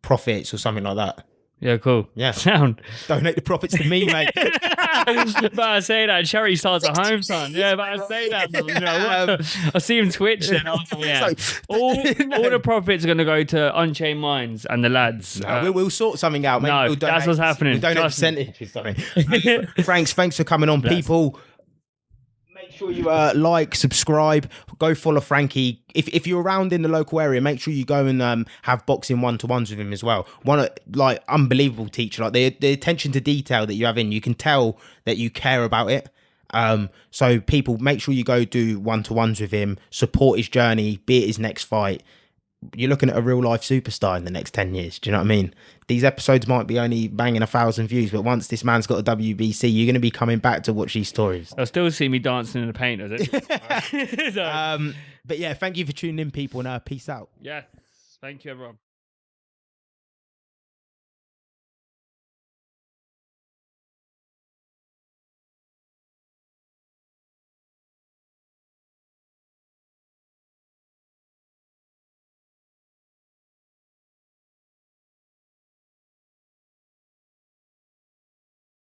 profits or something like that. Yeah, cool. Yeah. Sound. Donate the profits to me, mate. But I say that Cherry starts at home, son. Yeah, but I say that. Man. You know, I see him twitch. And all the profits are going to go to Unchained Minds and the lads. No, we'll sort something out, mate. No, that's what's happening. We'll donate percentages, something. Thanks for coming on, people. Make sure you like, subscribe, go follow Frankie. If you're around in the local area, make sure you go and have boxing one-to-ones with him as well. Like, unbelievable teacher. Like, the attention to detail that you have in, you can tell that you care about it. So people, make sure you go do one-to-ones with him, support his journey, be it his next fight. You're looking at a real life superstar in the next 10 years. Do you know what I mean? These episodes might be only banging 1,000 views, but once this man's got a WBC, you're going to be coming back to watch these stories. I'll still see me dancing in the paint, does it? But yeah, thank you for tuning in, people, and peace out. Yeah, thank you, everyone.